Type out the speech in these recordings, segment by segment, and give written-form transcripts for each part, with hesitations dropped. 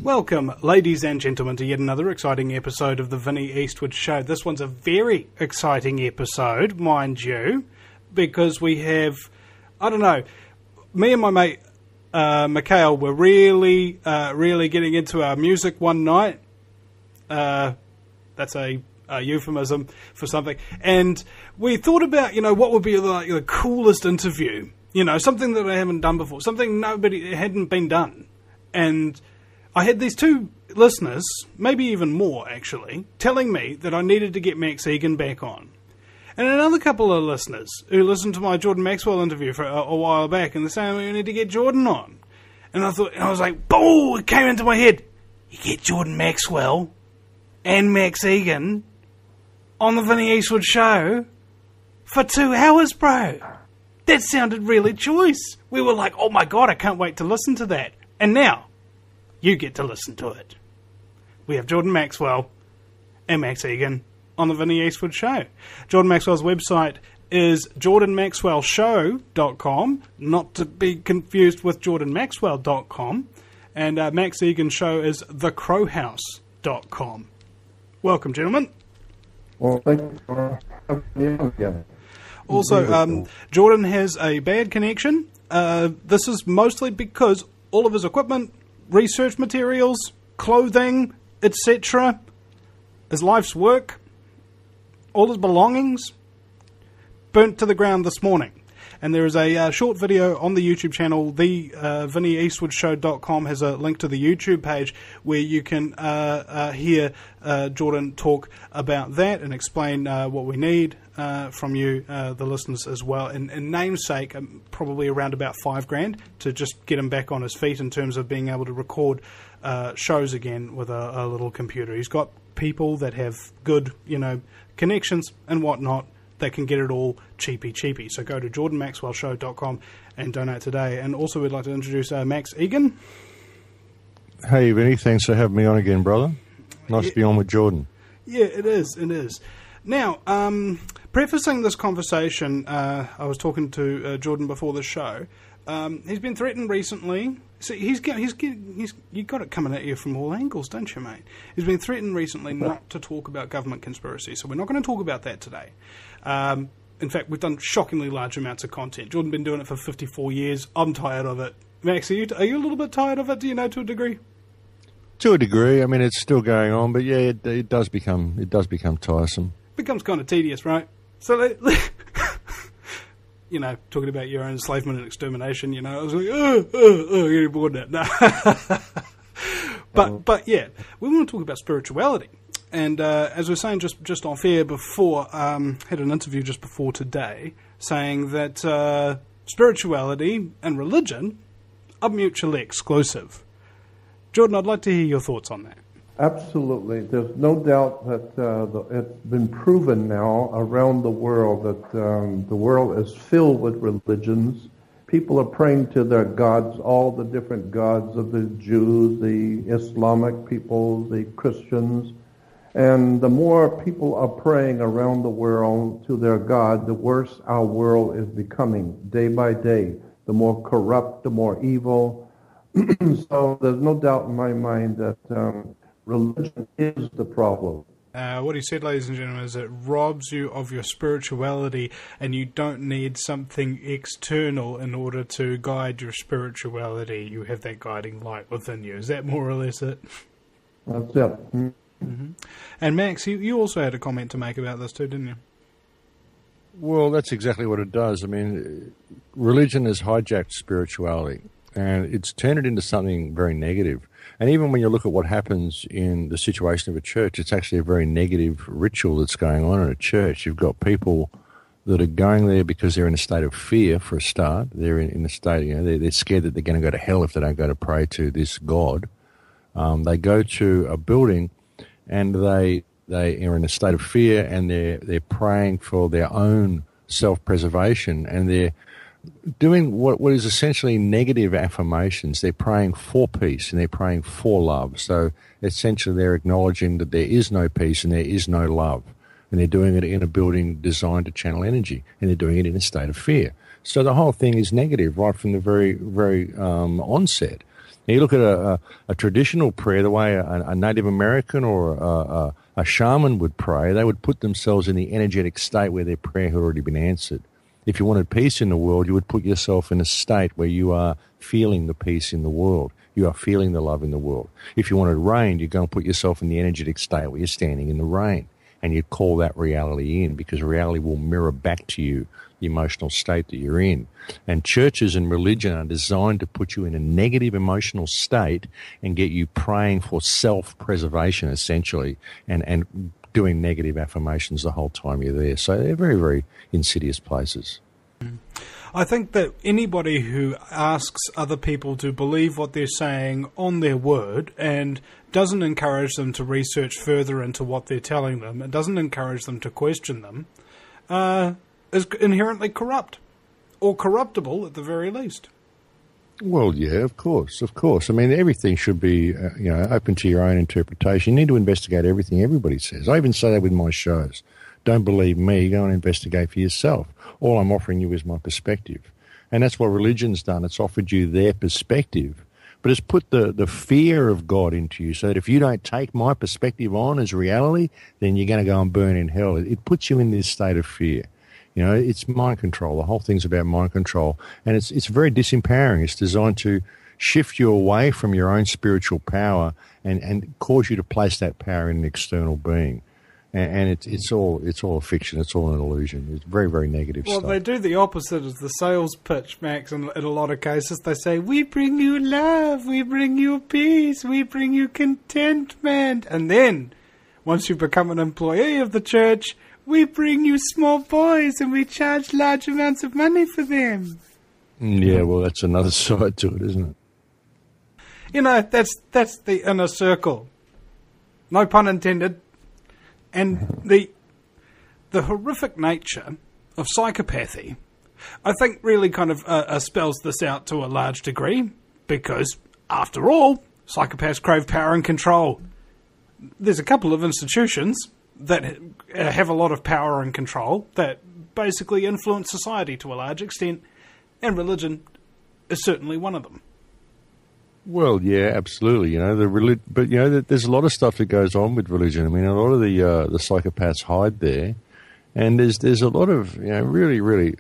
Welcome, ladies and gentlemen, to yet another exciting episode of the Vinny Eastwood Show. This one's a very exciting episode, mind you, because we have, I don't know, me and my mate Mikhail were really getting into our music one night. That's a euphemism for something. And we thought about, what would be like the coolest interview. Something that I haven't done before, something nobody hadn't been done. And I had these two listeners, maybe even more actually, telling me that I needed to get Max Egan back on. And another couple of listeners who listened to my Jordan Maxwell interview for a while back, and they're saying we need to get Jordan on. And I was like, boom, it came into my head. You get Jordan Maxwell and Max Egan on the Vinny Eastwood Show for 2 hours, bro. That sounded really choice. We were like, oh my God, I can't wait to listen to that. And now, you get to listen to it. We have Jordan Maxwell and Max Egan on the Vinny Eastwood Show. Jordan Maxwell's website is jordanmaxwellshow.com, not to be confused with jordanmaxwell.com. And Max Egan's show is thecrowhouse.com. Welcome, gentlemen. Well, thank you for having me on again. Also, Jordan has a bad connection. This is mostly because all of his equipment, research materials, clothing, etc., his life's work, all his belongings, burnt to the ground this morning. And there is a short video on the YouTube channel. The VinnyEastwoodShow.com has a link to the YouTube page where you can hear Jordan talk about that and explain what we need from you, the listeners, as well. And namesake, probably around about $5,000 to just get him back on his feet in terms of being able to record shows again with a little computer. He's got people that have good, connections and whatnot that can get it all cheapy. So go to jordanmaxwellshow.com and donate today. And also we'd like to introduce Max Egan. Hey, Vinny, thanks for having me on again, brother. Nice to be on with Jordan. Yeah, it is. Now, prefacing this conversation, I was talking to Jordan before the show. He's been threatened recently. See, you got it coming at you from all angles, don't you, mate? He's been threatened recently not to talk about government conspiracy, so we're not going to talk about that today. In fact, we've done shockingly large amounts of content. Jordan's been doing it for 54 years. I'm tired of it. Max, are you a little bit tired of it? Do you know, to a degree? To a degree. I mean, it's still going on, but yeah, it does become tiresome. Becomes kind of tedious, right? So, talking about your own enslavement and extermination, I was like, getting bored of that. No. But yeah, we want to talk about spirituality. And as we were saying just off air before, had an interview just before today saying that spirituality and religion are mutually exclusive. Jordan, I'd like to hear your thoughts on that. Absolutely. There's no doubt that it's been proven now around the world that the world is filled with religions. People are praying to their gods, all the different gods of the Jews, the Islamic people, the Christians. And the more people are praying around the world to their God, the worse our world is becoming day by day. The more corrupt, the more evil. So there's no doubt in my mind that religion is the problem. What he said, ladies and gentlemen, is it robs you of your spirituality, and you don't need something external in order to guide your spirituality. You have that guiding light within you. Is that more or less it? That's it. Mm-hmm. And Max, you also had a comment to make about this too, didn't you? Well, that's exactly what it does. I mean, religion has hijacked spirituality, and it's turned it into something very negative. And even when you look at what happens in the situation of a church, it's actually a very negative ritual that's going on in a church. You've got people that are going there because they're in a state of fear, for a start. They're in a state, they're scared that they're going to go to hell if they don't go to pray to this God. They go to a building and they are in a state of fear, and they're praying for their own self-preservation, and they're doing what is essentially negative affirmations. They're praying for peace and they're praying for love. So essentially they're acknowledging that there is no peace and there is no love. And they're doing it in a building designed to channel energy, and they're doing it in a state of fear. So the whole thing is negative right from the very onset. Now, you look at a traditional prayer, the way a Native American or a shaman would pray, they would put themselves in the energetic state where their prayer had already been answered. If you wanted peace in the world, you would put yourself in a state where you are feeling the peace in the world. You are feeling the love in the world. If you wanted rain, you go and put yourself in the energetic state where you're standing in the rain. And you call that reality in, because reality will mirror back to you the emotional state that you're in. And churches and religion are designed to put you in a negative emotional state and get you praying for self-preservation, essentially, and doing negative affirmations the whole time you're there. So they're very, very insidious places. I think that anybody who asks other people to believe what they're saying on their word and doesn't encourage them to research further into what they're telling them and doesn't encourage them to question them is inherently corrupt, or corruptible at the very least. Well, yeah, of course. I mean, everything should be, open to your own interpretation. You need to investigate everything everybody says. I even say that with my shows. Don't believe me, go and investigate for yourself. All I'm offering you is my perspective. And that's what religion's done. It's offered you their perspective. But it's put the fear of God into you, so that if you don't take my perspective on as reality, then you're going to go and burn in hell. It puts you in this state of fear. It's mind control. The whole thing's about mind control. And it's very disempowering. It's designed to shift you away from your own spiritual power and cause you to place that power in an external being. And it's all a fiction. It's all an illusion. It's very, very negative stuff. Well, they do the opposite of the sales pitch, Max, in a lot of cases. They say, we bring you love, we bring you peace, we bring you contentment. And then, once you become an employee of the church, we bring you small boys and we charge large amounts of money for them. Yeah, well, that's another side to it, isn't it? That's the inner circle. No pun intended. And the horrific nature of psychopathy, I think, really kind of spells this out to a large degree, because, after all, psychopaths crave power and control. There's a couple of institutions that have a lot of power and control that basically influence society to a large extent, and religion is certainly one of them. Well, yeah, absolutely. But there's a lot of stuff that goes on with religion. I mean, a lot of the psychopaths hide there, and there's a lot of really, really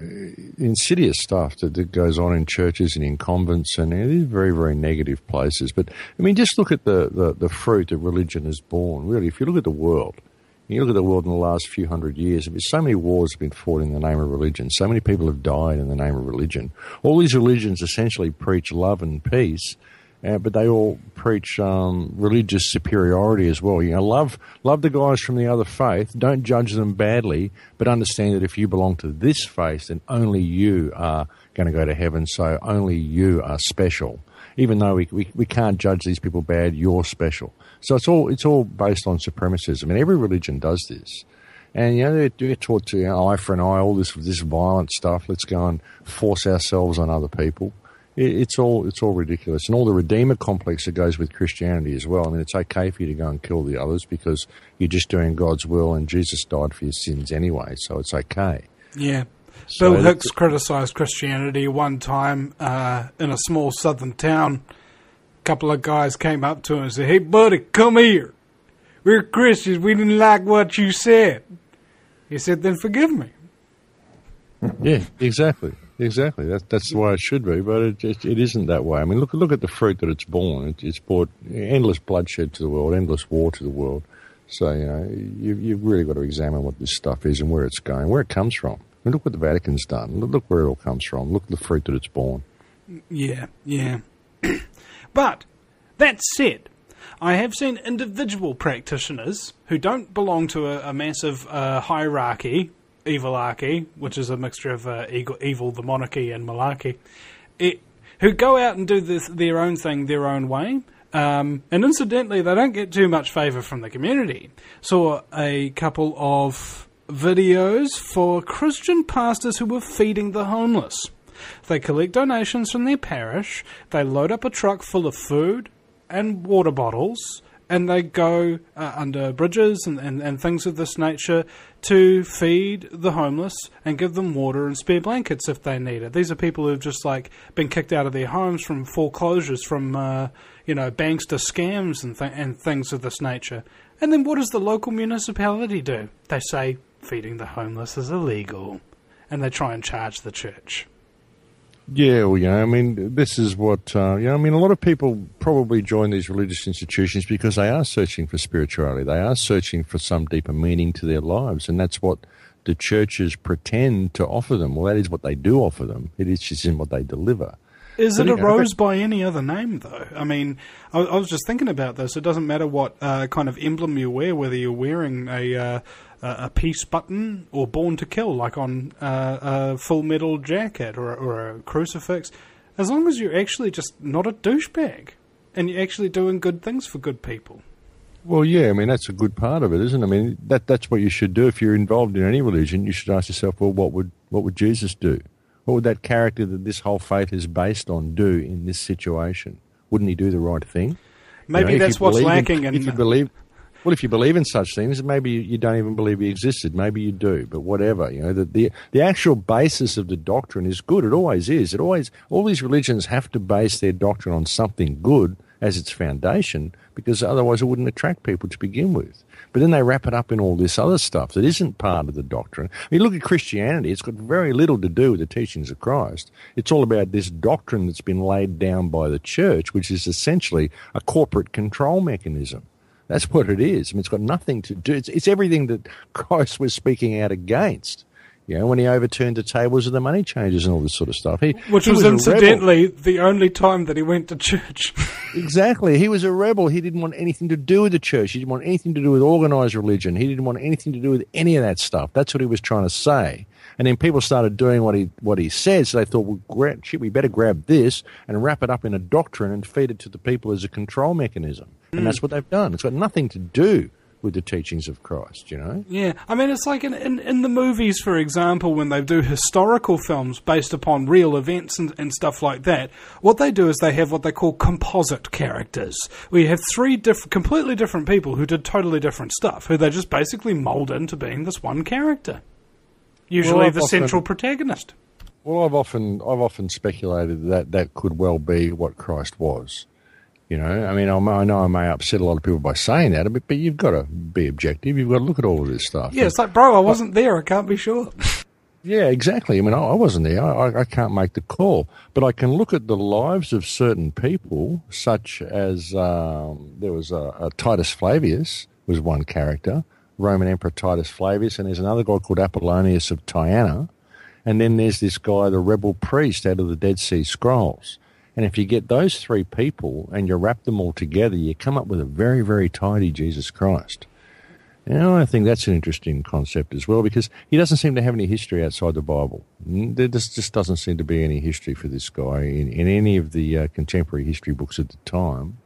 insidious stuff that goes on in churches and in convents, and these very, very negative places. But I mean, just look at the fruit that religion has borne. Really, if you look at the world, you look at the world in the last few hundred years, so many wars have been fought in the name of religion. So many people have died in the name of religion. All these religions essentially preach love and peace. But they all preach religious superiority as well. Love the guys from the other faith. Don't judge them badly, but understand that if you belong to this faith, then only you are going to go to heaven. So only you are special. Even though we can't judge these people bad, you're special. So it's all based on supremacism, and every religion does this. And they're taught to eye for an eye, all this violent stuff. Let's go and force ourselves on other people. It's all ridiculous, and all the Redeemer complex that goes with Christianity as well. I mean, it's okay for you to go and kill the others because you're just doing God's will, and Jesus died for your sins anyway, so it's okay. Yeah. So Bill Hicks criticised Christianity one time in a small southern town. A couple of guys came up to him and said, "Hey, buddy, come here. We're Christians. We didn't like what you said." He said, "Then forgive me." Yeah, exactly. Exactly. That's the way it should be, but it isn't that way. I mean, look at the fruit that it's borne. It's brought endless bloodshed to the world, endless war to the world. So, you've really got to examine what this stuff is and where it's going, where it comes from. I mean, look what the Vatican's done. Look where it all comes from. Look at the fruit that it's borne. Yeah. But, that said, I have seen individual practitioners who don't belong to a massive hierarchy, evilarchy, which is a mixture of evil, the monarchy, and malarkey, who go out and do their own thing their own way. And incidentally, they don't get too much favour from the community. Saw a couple of videos for Christian pastors who were feeding the homeless. They collect donations from their parish, they load up a truck full of food and water bottles, and they go under bridges and things of this nature to feed the homeless and give them water and spare blankets if they need it. These are people who've just been kicked out of their homes from foreclosures, from bankster scams and things of this nature. And then what does the local municipality do? They say feeding the homeless is illegal, and they try and charge the church. Yeah, well, I mean, this is what, I mean, a lot of people probably join these religious institutions because they are searching for spirituality. They are searching for some deeper meaning to their lives, and that's what the churches pretend to offer them. Well, that is what they do offer them. It is just in what they deliver. Is it a rose by any other name, though? I mean, I was just thinking about this. It doesn't matter what kind of emblem you wear, whether you're wearing a peace button or born to kill, like on a Full Metal Jacket or a crucifix. As long as you're actually just not a douchebag and you're actually doing good things for good people. Well, yeah, I mean, that's a good part of it, isn't it? I mean, that's what you should do. If you're involved in any religion, you should ask yourself, well, what would Jesus do? What would that character that this whole faith is based on do in this situation? Wouldn't he do the right thing? Maybe that's what's lacking. If you believe in such things, maybe you don't even believe he existed. Maybe you do, but whatever. The actual basis of the doctrine is good. It always is. All these religions have to base their doctrine on something good as its foundation, because otherwise it wouldn't attract people to begin with. But then they wrap it up in all this other stuff that isn't part of the doctrine. I mean, look at Christianity. It's got very little to do with the teachings of Christ. It's all about this doctrine that's been laid down by the church, which is essentially a corporate control mechanism. That's what it is. I mean, it's got nothing to do. It's everything that Christ was speaking out against. When he overturned the tables of the money changers and all this sort of stuff. Which was incidentally the only time that he went to church. Exactly. He was a rebel. He didn't want anything to do with the church. He didn't want anything to do with organised religion. He didn't want anything to do with any of that stuff. That's what he was trying to say. And then people started doing what he said, so they thought, well, we better grab this and wrap it up in a doctrine and feed it to the people as a control mechanism. And that's what they've done. It's got nothing to do with the teachings of Christ, Yeah, I mean, it's like in the movies, for example, when they do historical films based upon real events and stuff like that, what they do is they have what they call composite characters, where you have three completely different people who did totally different stuff, who they just basically mould into being this one character, usually the central protagonist. Well, I've often speculated that could well be what Christ was. I mean, I know I may upset a lot of people by saying that, but you've got to be objective. You've got to look at all of this stuff. Yeah, it's like, bro, I wasn't there. I can't be sure. Yeah, exactly. I mean, I wasn't there. I can't make the call. But I can look at the lives of certain people, such as there was a Titus Flavius was one character, Roman Emperor Titus Flavius, and there's another guy called Apollonius of Tyana, and then there's this guy, the rebel priest out of the Dead Sea Scrolls. And if you get those three people and you wrap them all together, you come up with a very, very tidy Jesus Christ. And I think that's an interesting concept as well, because he doesn't seem to have any history outside the Bible. There just doesn't seem to be any history for this guy in any of the contemporary history books at the time.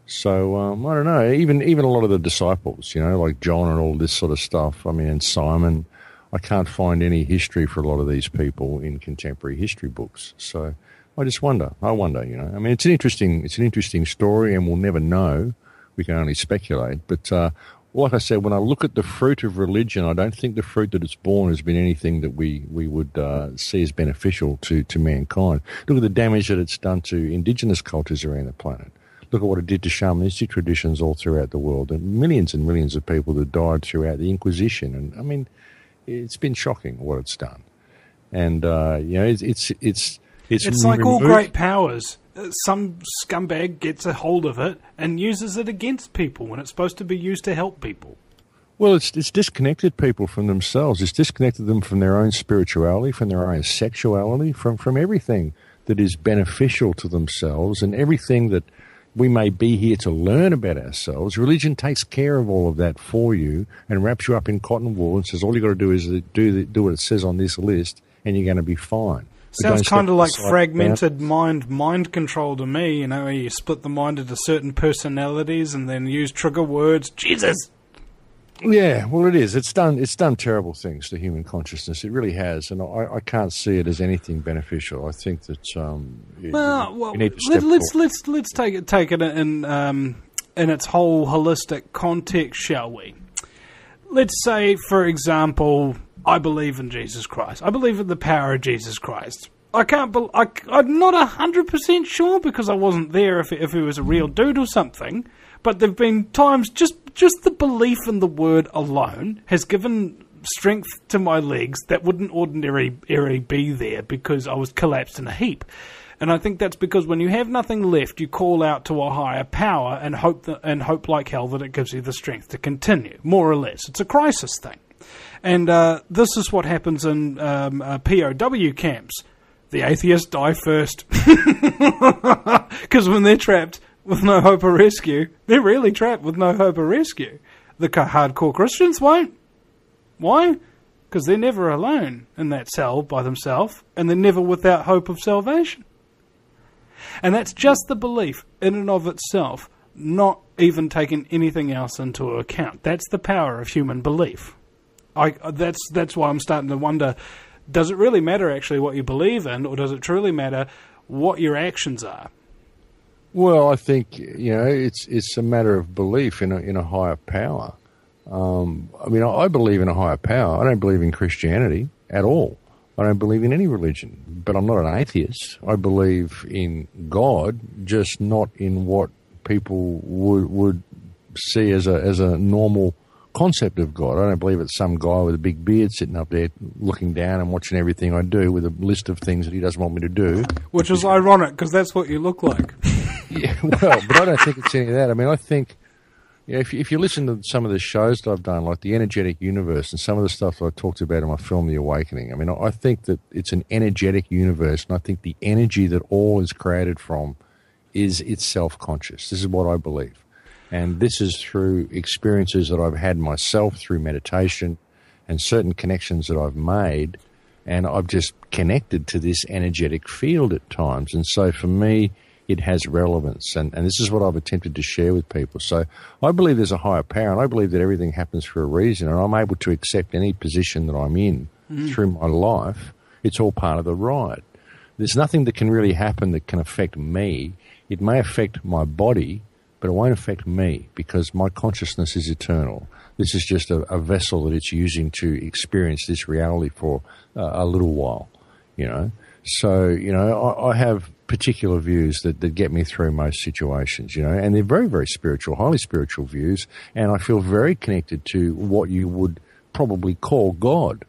So, I don't know, even a lot of the disciples, like John and all this sort of stuff, I mean, and Simon, I can't find any history for a lot of these people in contemporary history books. So I just wonder. I mean, it's an interesting story, and we'll never know. We can only speculate. But like I said, when I look at the fruit of religion, I don't think the fruit that it's borne has been anything that we would see as beneficial to mankind. Look at the damage that it's done to indigenous cultures around the planet. Look at what it did to shamanistic traditions all throughout the world, and millions of people that died throughout the Inquisition. And I mean, it's been shocking what it's done. And It's like all great powers. Some scumbag gets a hold of it and uses it against people when it's supposed to be used to help people. Well, it's disconnected people from themselves. It's disconnected them from their own spirituality, from their own sexuality, from everything that is beneficial to themselves and everything that we may be here to learn about ourselves. Religion takes care of all of that for you and wraps you up in cotton wool and says all you got to do is do what it says on this list and you're going to be fine. Sounds kind of like fragmented mind control to me, where you split the mind into certain personalities and then use trigger words. Jesus! Yeah, well, it is. It's done terrible things to human consciousness. It really has, and I can't see it as anything beneficial. I think that you need to step let's take it in its whole holistic context, shall we? Let's say, for example, I believe in Jesus Christ. I believe in the power of Jesus Christ. I'm not 100% sure because I wasn't there if he was a real dude or something, but there have been times just the belief in the word alone has given strength to my legs that wouldn't ordinarily be there because I was collapsed in a heap. And I think that's because when you have nothing left, you call out to a higher power and hope like hell that it gives you the strength to continue, more or less. It's a crisis thing. And this is what happens in POW camps. The atheists die first. Because when they're trapped with no hope of rescue, they're really trapped with no hope of rescue. The hardcore Christians won't. Why? Because they're never alone in that cell by themselves, and they're never without hope of salvation. And that's just the belief in and of itself, not even taking anything else into account. That's the power of human belief. That's why I'm starting to wonder, does it really matter actually what you believe in, or does it truly matter what your actions are? Well, I think, it's a matter of belief in a higher power. I believe in a higher power. I don't believe in Christianity at all. I don't believe in any religion, but I'm not an atheist. I believe in God, just not in what people would see as a normal concept of God. I don't believe it's some guy with a big beard sitting up there looking down and watching everything I do with a list of things that he doesn't want me to do. Which is ironic, because that's what you look like. Yeah, well, but I don't think it's any of that. I mean, I think, if you listen to some of the shows that I've done, like the Energetic Universe and some of the stuff that I talked about in my film, The Awakening, I mean, I think that it's an energetic universe, and I think the energy that all is created from is itself conscious. This is what I believe. And this is through experiences that I've had myself through meditation and certain connections that I've made, and I've just connected to this energetic field at times. And so for me, it has relevance, and this is what I've attempted to share with people. So I believe there's a higher power, and I believe that everything happens for a reason, and I'm able to accept any position that I'm in through my life. It's all part of the ride. There's nothing that can really happen that can affect me. It may affect my body, but it won't affect me because my consciousness is eternal. This is just a vessel that it's using to experience this reality for a little while, So, I have particular views that get me through most situations, and they're very, very spiritual, highly spiritual views, and I feel very connected to what you would probably call God,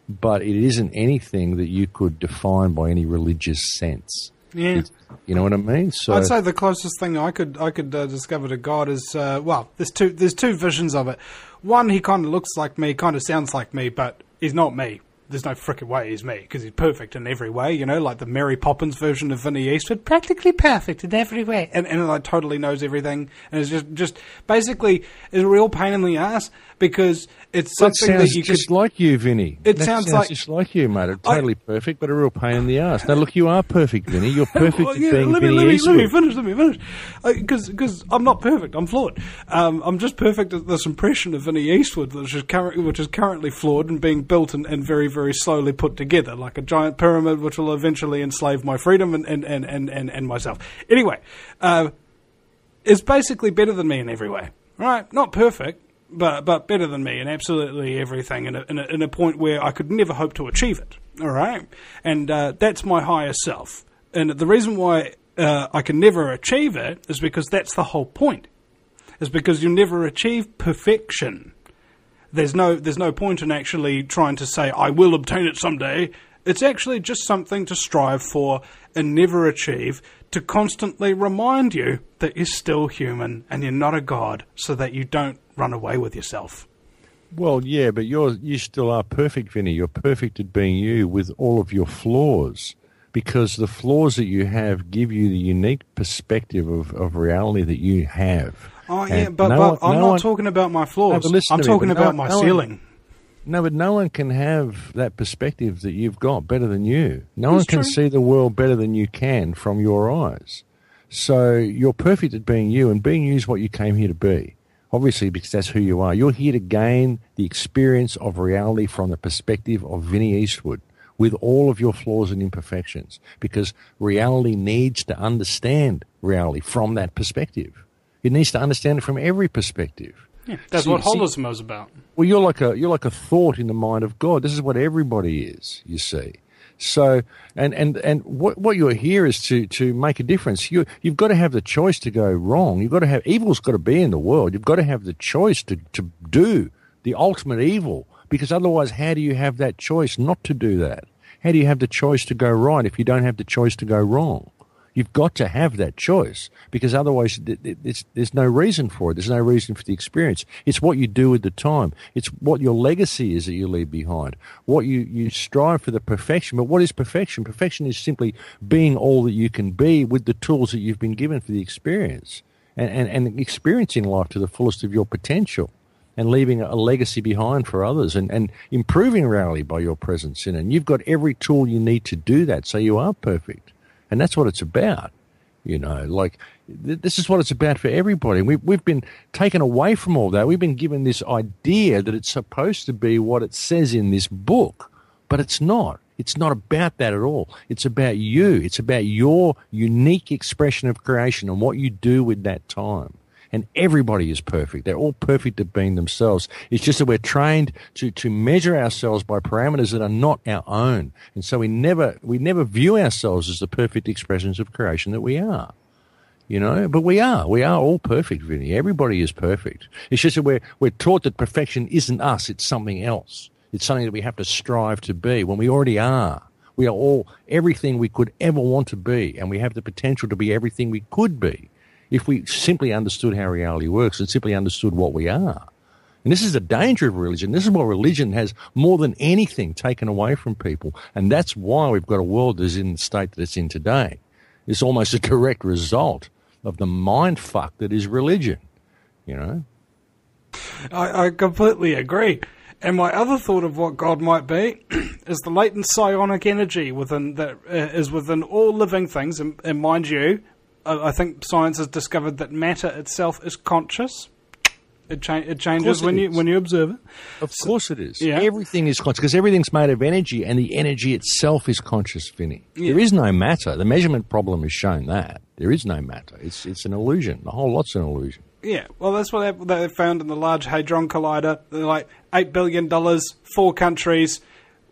but it isn't anything that you could define by any religious sense. Yeah. You know what I mean? So I'd say the closest thing I could discover to God is, there's two visions of it. One, he kind of looks like me, kind of sounds like me, but he's not me. There's no frickin' way he's me, because he's perfect in every way, like the Mary Poppins version of Vinny Eastwood, practically perfect in every way, and like totally knows everything, and it's just basically is a real pain in the ass, because it's something that you just like you, Vinny. It sounds like just like you, mate. It's totally perfect, but a real pain in the ass. Now look, you are perfect, Vinny. You're perfect at being Vinny Eastwood. Let me finish. Because I'm not perfect. I'm flawed. I'm just perfect at this impression of Vinny Eastwood, which is currently flawed and being built and very, very slowly put together, like a giant pyramid, which will eventually enslave my freedom and myself. Anyway, it's basically better than me in every way. Right? Not perfect, but better than me in absolutely everything, in a point where I could never hope to achieve it. All right? And that's my higher self. And the reason why I can never achieve it is because that's the whole point. Is because you never achieve perfection. There's no point in actually trying to say, I will obtain it someday. It's actually just something to strive for and never achieve, to constantly remind you that you're still human and you're not a god, so that you don't run away with yourself. Well, yeah, but you still are perfect, Vinny. You're perfect at being you with all of your flaws, because the flaws that you have give you the unique perspective of reality that you have. Oh, yeah, but I'm not talking about my flaws. I'm talking about my ceiling. No, but no one can have that perspective that you've got better than you. No one can see the world better than you can from your eyes. So you're perfect at being you, and being you is what you came here to be. Obviously, because that's who you are. You're here to gain the experience of reality from the perspective of Vinny Eastwood, with all of your flaws and imperfections, because reality needs to understand reality from that perspective. It needs to understand it from every perspective. Yeah, that's what holism is about. Well, you're like a thought in the mind of God. This is what everybody is, you see. So, and what you're here is to make a difference. You've got to have the choice to go wrong. You've got to have, evil's got to be in the world. You've got to have the choice to do the ultimate evil, because otherwise how do you have that choice not to do that? How do you have the choice to go right if you don't have the choice to go wrong? You've got to have that choice, because otherwise there's no reason for it. There's no reason for the experience. It's what you do at the time. It's what your legacy is that you leave behind. What you strive for the perfection. But what is perfection? Perfection is simply being all that you can be with the tools that you've been given for the experience, and experiencing life to the fullest of your potential, and leaving a legacy behind for others, and improving reality by your presence in it. And you've got every tool you need to do that, so you are perfect. And that's what it's about, like this is what it's about for everybody. We've been taken away from all that. We've been given this idea that it's supposed to be what it says in this book, but it's not. It's not about that at all. It's about you. It's about your unique expression of creation and what you do with that time. And everybody is perfect. They're all perfect at being themselves. It's just that we're trained to measure ourselves by parameters that are not our own. And so we never view ourselves as the perfect expressions of creation that we are. But we are all perfect, Vinny. Everybody is perfect. It's just that we're taught that perfection isn't us. It's something else. It's something that we have to strive to be when we already are. We are all everything we could ever want to be, and we have the potential to be everything we could be, if we simply understood how reality works and simply understood what we are. And this is the danger of religion. This is what religion has more than anything taken away from people. And that's why we've got a world that is in the state that it's in today. It's almost a direct result of the mind fuck that is religion, I completely agree. And my other thought of what God might be is the latent psionic energy within all living things. And mind you, I think science has discovered that matter itself is conscious. It changes when you observe it. Of course it is. Yeah. Everything is conscious, because everything's made of energy, and the energy itself is conscious, Vinny. Yeah. There is no matter. The measurement problem has shown that. There is no matter. It's an illusion. The whole lot's an illusion. Yeah, well, that's what they found in the Large Hadron Collider. They're like $8 billion, 4 countries.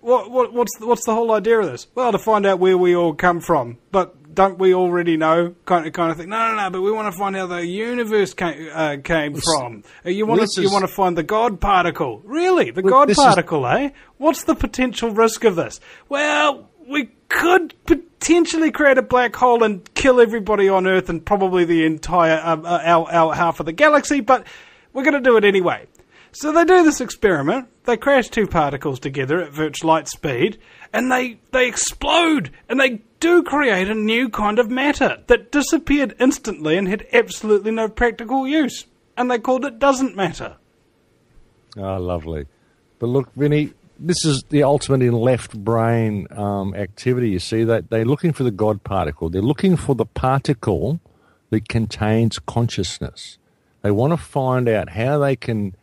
What's the whole idea of this? Well, to find out where we all come from. But don't we already know? Kind of thing. No. But we want to find out how the universe came from. You want to find the God particle. Really, the God particle, eh? What's the potential risk of this? Well, we could potentially create a black hole and kill everybody on Earth and probably the entire our half of the galaxy. But we're going to do it anyway. So they do this experiment, they crash 2 particles together at virtual light speed, and they explode, and they do create a new kind of matter that disappeared instantly and had absolutely no practical use. And they called it doesn't matter. Oh, lovely. But look, Vinny, this is the ultimate in left brain activity, you see. They're looking for the God particle. They're looking for the particle that contains consciousness. They want to find out how they can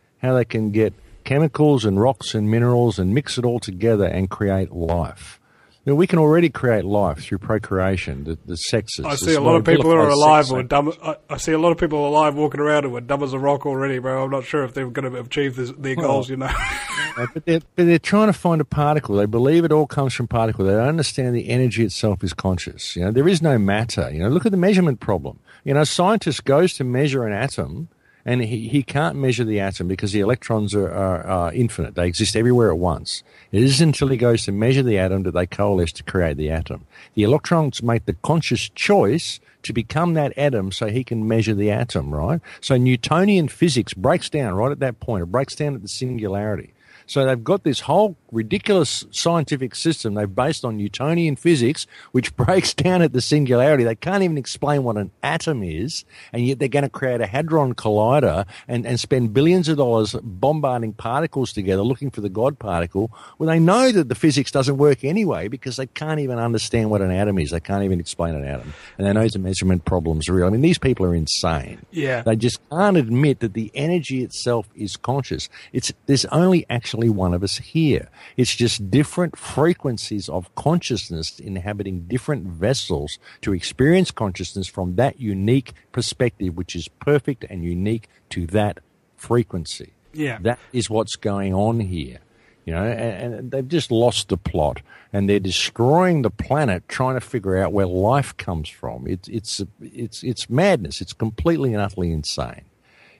get chemicals and rocks and minerals and mix it all together and create life. Now, we can already create life through procreation, the sexes. I see a lot of people who are alive who are dumb. I see a lot of people alive walking around who are dumb as a rock already, bro. I'm not sure if they're going to achieve their goals, But they're trying to find a particle. They believe it all comes from particle. They don't understand the energy itself is conscious. There is no matter. Look at the measurement problem. A scientist goes to measure an atom, and he can't measure the atom because the electrons are infinite. They exist everywhere at once. It isn't until he goes to measure the atom that they coalesce to create the atom. The electrons make the conscious choice to become that atom so he can measure the atom, right? So Newtonian physics breaks down right at that point. It breaks down at the singularity. So they've got this whole ridiculous scientific system they've based on Newtonian physics, which breaks down at the singularity. They can't even explain what an atom is, and yet they're going to create a hadron collider and spend billions of dollars bombarding particles together looking for the God particle. Well, they know that the physics doesn't work anyway because they can't even understand what an atom is. They can't even explain an atom. And they know the measurement problems are real. I mean, these people are insane. Yeah. They just can't admit that the energy itself is conscious. There's only actually one of us here. It's just different frequencies of consciousness inhabiting different vessels to experience consciousness from that unique perspective, which is perfect and unique to that frequency. Yeah. That is what's going on here. You know, and they've just lost the plot, and they're destroying the planet trying to figure out where life comes from. It's madness. It's completely and utterly insane.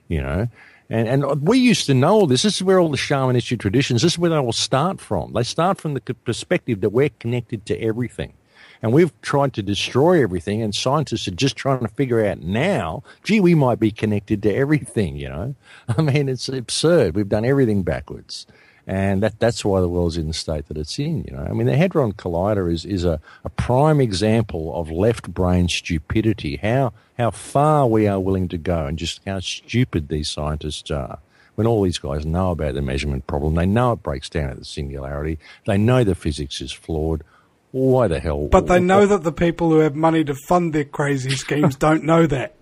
You know, and we used to know all this. This is where all the shamanistic traditions. This is where they all start from. They start from the perspective that we're connected to everything, and we've tried to destroy everything. And scientists are just trying to figure out now. Gee, we might be connected to everything. You know, I mean, it's absurd. We've done everything backwards. And that's why the world's in the state that it's in, you know. I mean, the Hadron Collider is a prime example of left brain stupidity, how far we are willing to go and just how stupid these scientists are. When all these guys know about the measurement problem, they know it breaks down at the singularity, they know the physics is flawed. Why the hell? But they know that the people who have money to fund their crazy schemes don't know that.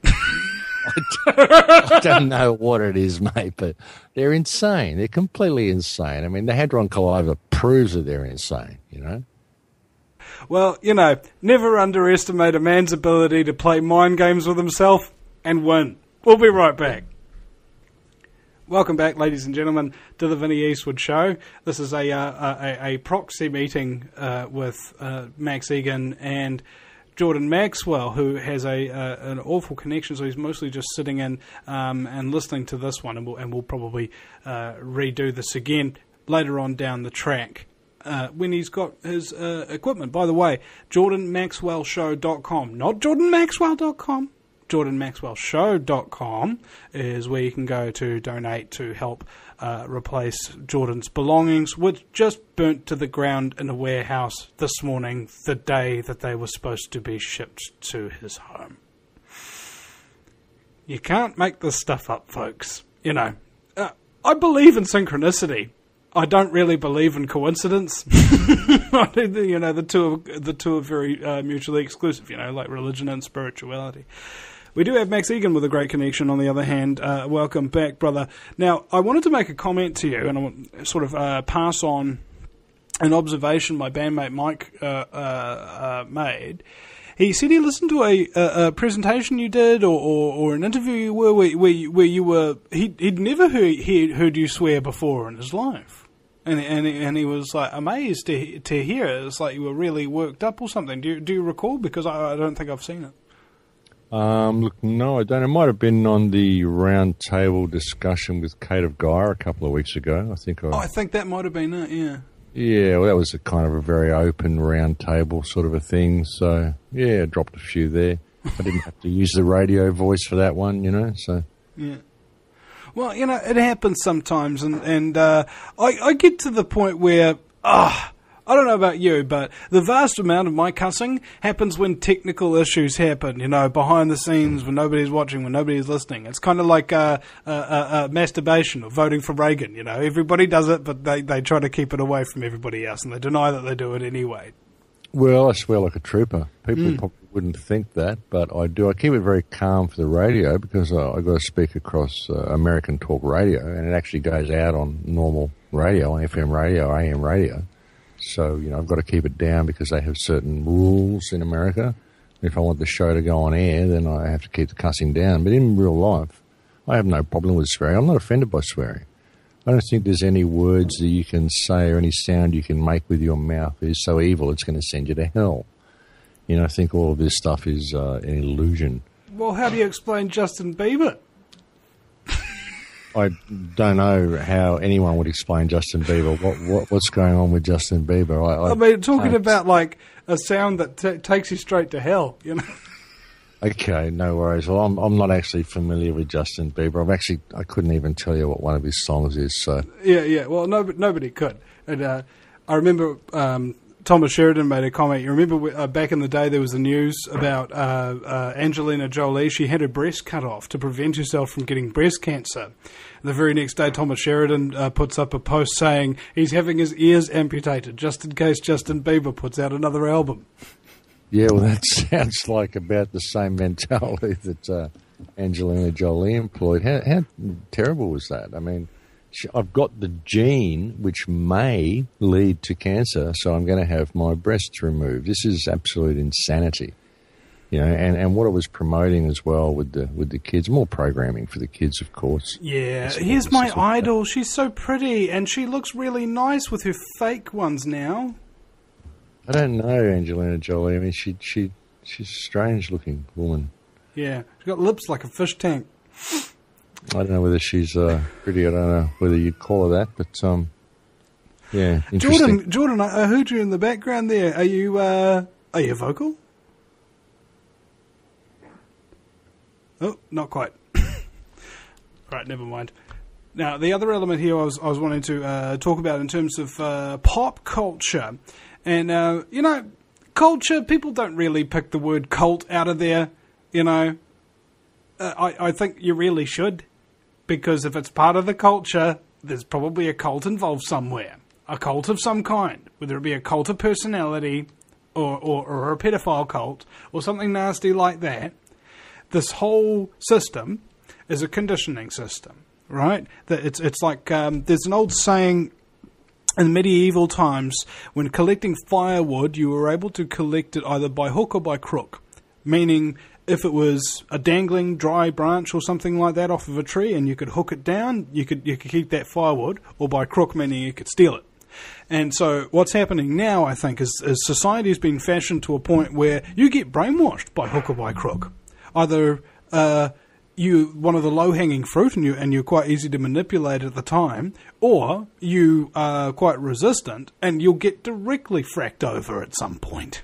I don't know what it is, mate, but they're insane. They're completely insane. I mean, the Hadron Collider proves that they're insane, you know? Well, you know, never underestimate a man's ability to play mind games with himself and win. We'll be right back. Welcome back, ladies and gentlemen, to the Vinny Eastwood Show. This is a proxy meeting with Max Egan and Jordan Maxwell, who has an awful connection, so he's mostly just sitting in and listening to this one, and we'll probably redo this again later on down the track when he's got his equipment. By the way, JordanMaxwellShow.com, not JordanMaxwell.com. JordanMaxwellShow.com is where you can go to donate to help replace Jordan's belongings, which just burnt to the ground in a warehouse this morning, the day that they were supposed to be shipped to his home. You can't make this stuff up, folks. You know, I believe in synchronicity. I don't really believe in coincidence. You know, the two are very mutually exclusive, you know, like religion and spirituality. We do have Max Egan with a great connection, on the other hand. Welcome back, brother. Now, I wanted to make a comment to you, and I want to sort of pass on an observation my bandmate Mike made. He said he listened to a presentation you did, or an interview you were, where you were. He'd never heard you swear before in his life, and he was like amazed to hear it. It's like you were really worked up or something. Do you recall? Because I don't think I've seen it. Look, no, I don't. It might have been on the round table discussion with Kate of Gaia a couple of weeks ago. I think that might have been it. Yeah. Yeah, well, that was a kind of a very open round table sort of a thing. So yeah, I dropped a few there. I didn't have to use the radio voice for that one, you know. So yeah. Well, you know, it happens sometimes, and I get to the point where I don't know about you, but the vast amount of my cussing happens when technical issues happen, you know, behind the scenes, when nobody's watching, when nobody's listening. It's kind of like masturbation or voting for Reagan, you know. Everybody does it, but they try to keep it away from everybody else, and they deny that they do it anyway. Well, I swear like a trooper. People probably wouldn't think that, but I do. I keep it very calm for the radio because I got to speak across American talk radio, and it actually goes out on normal radio, on FM radio, AM radio. So, you know, I've got to keep it down because they have certain rules in America. If I want the show to go on air, then I have to keep the cussing down. But in real life, I have no problem with swearing. I'm not offended by swearing. I don't think there's any words that you can say or any sound you can make with your mouth that is so evil it's going to send you to hell. You know, I think all of this stuff is an illusion. Well, how do you explain Justin Bieber? I don't know how anyone would explain Justin Bieber. What's going on with Justin Bieber? I mean, talking about like a sound that takes you straight to hell, you know. Okay, no worries. Well, I'm not actually familiar with Justin Bieber. I couldn't even tell you what one of his songs is. So yeah. Well, nobody could. And I remember Thomas Sheridan made a comment. You remember back in the day there was the news about Angelina Jolie. She had her breast cut off to prevent herself from getting breast cancer. The very next day, Thomas Sheridan puts up a post saying he's having his ears amputated just in case Justin Bieber puts out another album. Yeah, well, that sounds like about the same mentality that Angelina Jolie employed. How terrible was that? I mean, I've got the gene which may lead to cancer, so I'm going to have my breasts removed. This is absolute insanity. You know, and what it was promoting as well with the kids, more programming for the kids, of course. Yeah, here's my idol. She's so pretty, and she looks really nice with her fake ones now. I don't know Angelina Jolie. I mean, she's a strange-looking woman. Yeah, she's got lips like a fish tank. I don't know whether she's pretty. I don't know whether you'd call her that, but yeah, interesting. Jordan, I heard you in the background there. Are you vocal? Oh, not quite. Right, never mind. Now, the other element here I was wanting to talk about in terms of pop culture. And, you know, culture, people don't really pick the word cult out of there, you know. I think you really should, because if it's part of the culture, there's probably a cult involved somewhere. A cult of some kind, whether it be a cult of personality or a pedophile cult or something nasty like that. This whole system is a conditioning system, right? That it's like there's an old saying in medieval times, when collecting firewood, you were able to collect it either by hook or by crook, meaning if it was a dangling dry branch or something like that off of a tree and you could hook it down, you could keep that firewood, or by crook, meaning you could steal it. And so what's happening now, I think, is society has been fashioned to a point where you get brainwashed by hook or by crook. Either you one of the low-hanging fruit and you're quite easy to manipulate at the time, or you are quite resistant and you'll get directly fracked over at some point.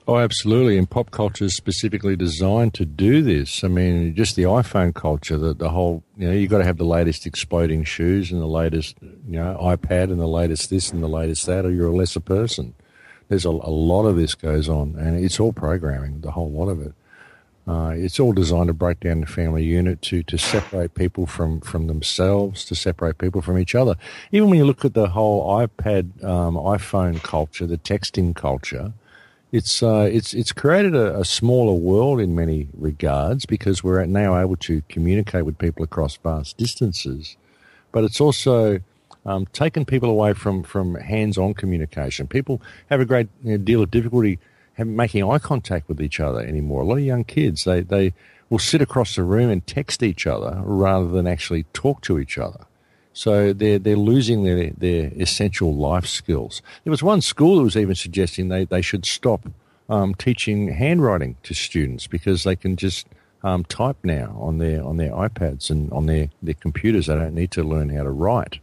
Oh, absolutely. And pop culture is specifically designed to do this. I mean, just the iPhone culture, the whole, you know, you've got to have the latest exploding shoes and the latest, you know, iPad and the latest this and the latest that, or you're a lesser person. There's a lot of this goes on, and it's all programming, the whole lot of it. It's all designed to break down the family unit, to separate people from themselves, to separate people from each other. Even when you look at the whole iPad, iPhone culture, the texting culture, it's created a smaller world in many regards, because we're now able to communicate with people across vast distances. But it's also taken people away from hands-on communication. People have a great deal of difficulty making eye contact with each other anymore. A lot of young kids, they will sit across the room and text each other rather than actually talk to each other. So they're losing their essential life skills. There was one school that was even suggesting they should stop teaching handwriting to students, because they can just type now on their iPads and on their computers. They don't need to learn how to write.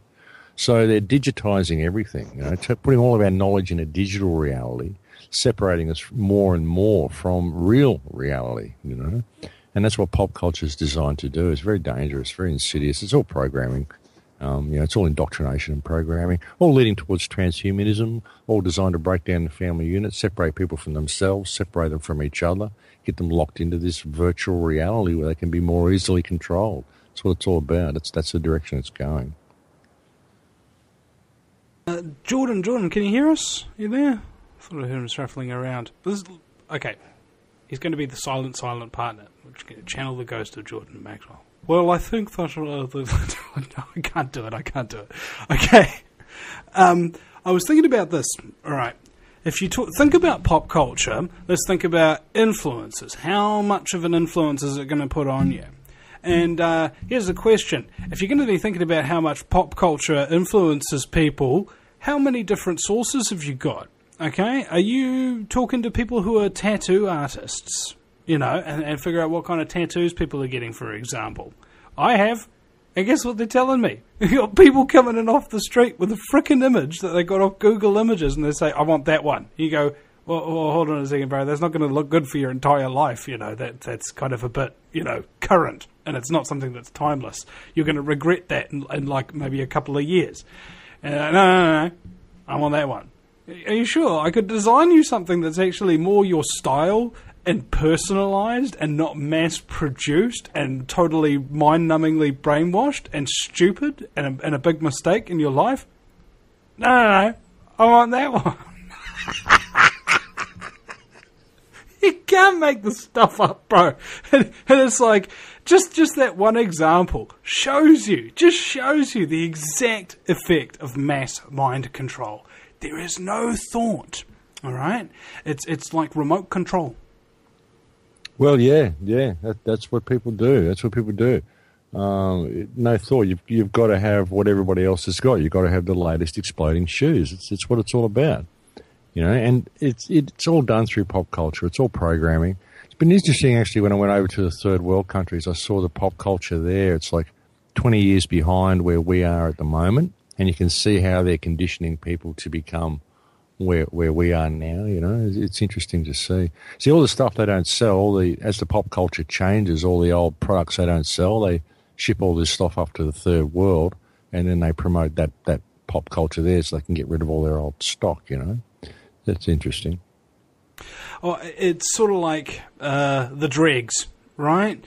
So they're digitizing everything, you know, putting all of our knowledge in a digital reality, separating us more and more from real reality, you know. And that's what pop culture is designed to do. It's very dangerous, very insidious. It's all programming. It's all indoctrination and programming, all leading towards transhumanism, all designed to break down the family unit, separate people from themselves, separate them from each other, get them locked into this virtual reality where they can be more easily controlled. That's what it's all about. That's the direction it's going. Jordan, can you hear us? You there? I thought I heard him shuffling around. Okay, he's going to be the silent partner. We're just going to channel the ghost of Jordan and Maxwell. Well, I think that... no, I can't do it. Okay. I was thinking about this. All right. If you think about pop culture, let's think about influences. How much of an influence is it going to put on you? And here's the question. If you're going to be thinking about how much pop culture influences people, how many different sources have you got? Okay? Are you talking to people who are tattoo artists? You know, and figure out what kind of tattoos people are getting, for example. I have. And guess what they're telling me? You got people coming in off the street with a frickin' image that they got off Google Images, and they say, I want that one. You go, well, hold on a second, bro. That's not going to look good for your entire life. You know, that's kind of a bit, you know, current, and it's not something that's timeless. You're going to regret that in like maybe a couple of years. No. I want that one. Are you sure? I could design you something that's actually more your style and personalised and not mass-produced and totally mind-numbingly brainwashed and stupid and a big mistake in your life? No. I want that one. You can't can't make this stuff up, bro. And it's like, just that one example shows you the exact effect of mass mind control. There is no thought, all right? It's like remote control. Well, yeah, that's what people do. That's what people do. No thought. You've got to have what everybody else has got. You've got to have the latest exploding shoes. It's what it's all about, And it's all done through pop culture. It's all programming. It's been interesting actually when I went over to the third world countries. I saw the pop culture there. It's like 20 years behind where we are at the moment, and you can see how they're conditioning people to become where we are now, It's interesting to see. See, all the stuff they don't sell, as the pop culture changes, all the old products they don't sell, they ship all this stuff up to the third world, and then they promote that pop culture there so they can get rid of all their old stock, That's interesting. Oh, it's sort of like the dregs, right?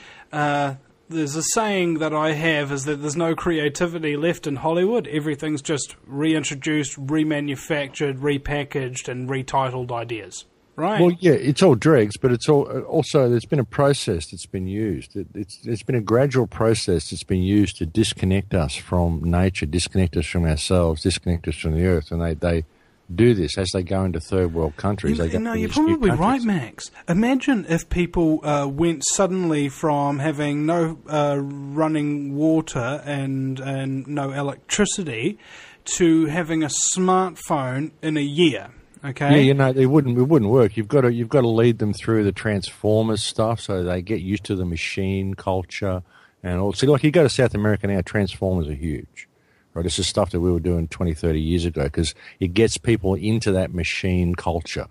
There's a saying that I have is that there's no creativity left in Hollywood. Everything's just reintroduced, remanufactured, repackaged, and retitled ideas, right? Well, yeah, it's all dregs, but it's also there's been a process that's been used. It's been a gradual process that's been used to disconnect us from nature, disconnect us from ourselves, disconnect us from the earth, and they do this as they go into third world countries. You're probably right, Max. Imagine if people went suddenly from having no running water and no electricity to having a smartphone in a year. Okay. Yeah, it wouldn't work. You've got to lead them through the Transformers stuff so they get used to the machine culture and all. See, like you go to South America now, Transformers are huge. Right, this is stuff that we were doing 20, 30 years ago because it gets people into that machine culture.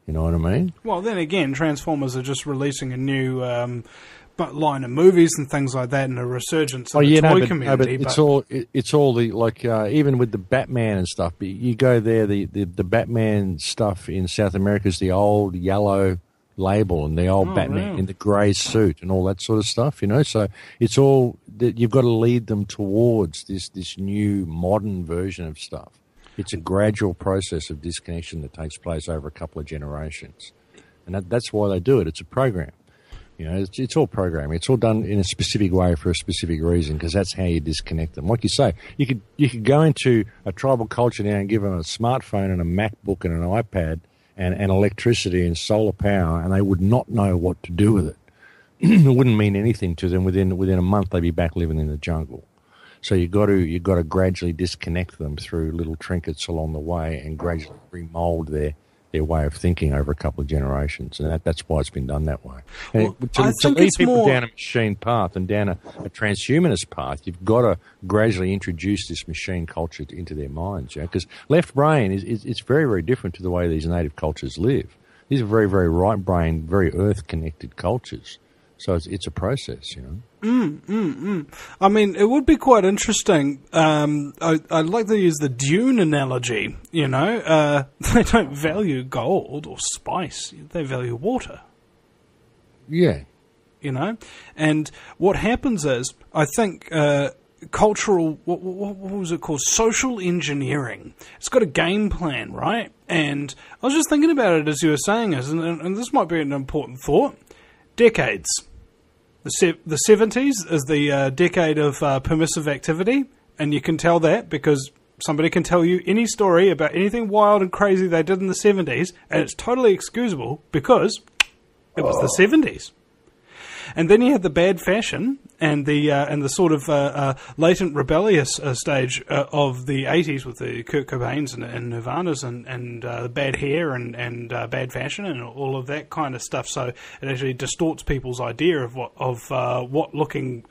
You know what I mean? Well, then again, Transformers are just releasing a new line of movies and things like that, and a resurgence in the toy community. It's all the even with the Batman and stuff. You go there, the Batman stuff in South America is the old yellow label and the old Batman in the grey suit and all that sort of stuff, So it's all that you've got to lead them towards this new modern version of stuff. It's a gradual process of disconnection that takes place over a couple of generations, and that's why they do it. It's a program, It's all programming. It's all done in a specific way for a specific reason because that's how you disconnect them. Like you say, you could go into a tribal culture now and give them a smartphone and a MacBook and an iPad and electricity and solar power, and they would not know what to do with it. It wouldn't mean anything to them. Within a month, they'd be back living in the jungle. So you've got to gradually disconnect them through little trinkets along the way and gradually remold their way of thinking over a couple of generations, and that's why it's been done that way. Well, to lead people down a machine path and down a transhumanist path, you've got to gradually introduce this machine culture into their minds, because left brain it's very, very different to the way these native cultures live. These are very, very right brain, very earth connected cultures. So it's a process, I mean, it would be quite interesting. I'd like to use the Dune analogy, They don't value gold or spice. They value water. Yeah. And what happens is, I think, cultural, what was it called? Social engineering. It's got a game plan, right? And I was just thinking about it as you were saying this, and this might be an important thought. Decades. The 70s is the decade of permissive activity, and you can tell that because somebody can tell you any story about anything wild and crazy they did in the 70s, and it's totally excusable because it was the 70s. And then you had the bad fashion and the sort of latent rebellious stage of the 80s with the Kurt Cobains and Nirvanas and bad hair and bad fashion and all of that kind of stuff. So it actually distorts people's idea of what looking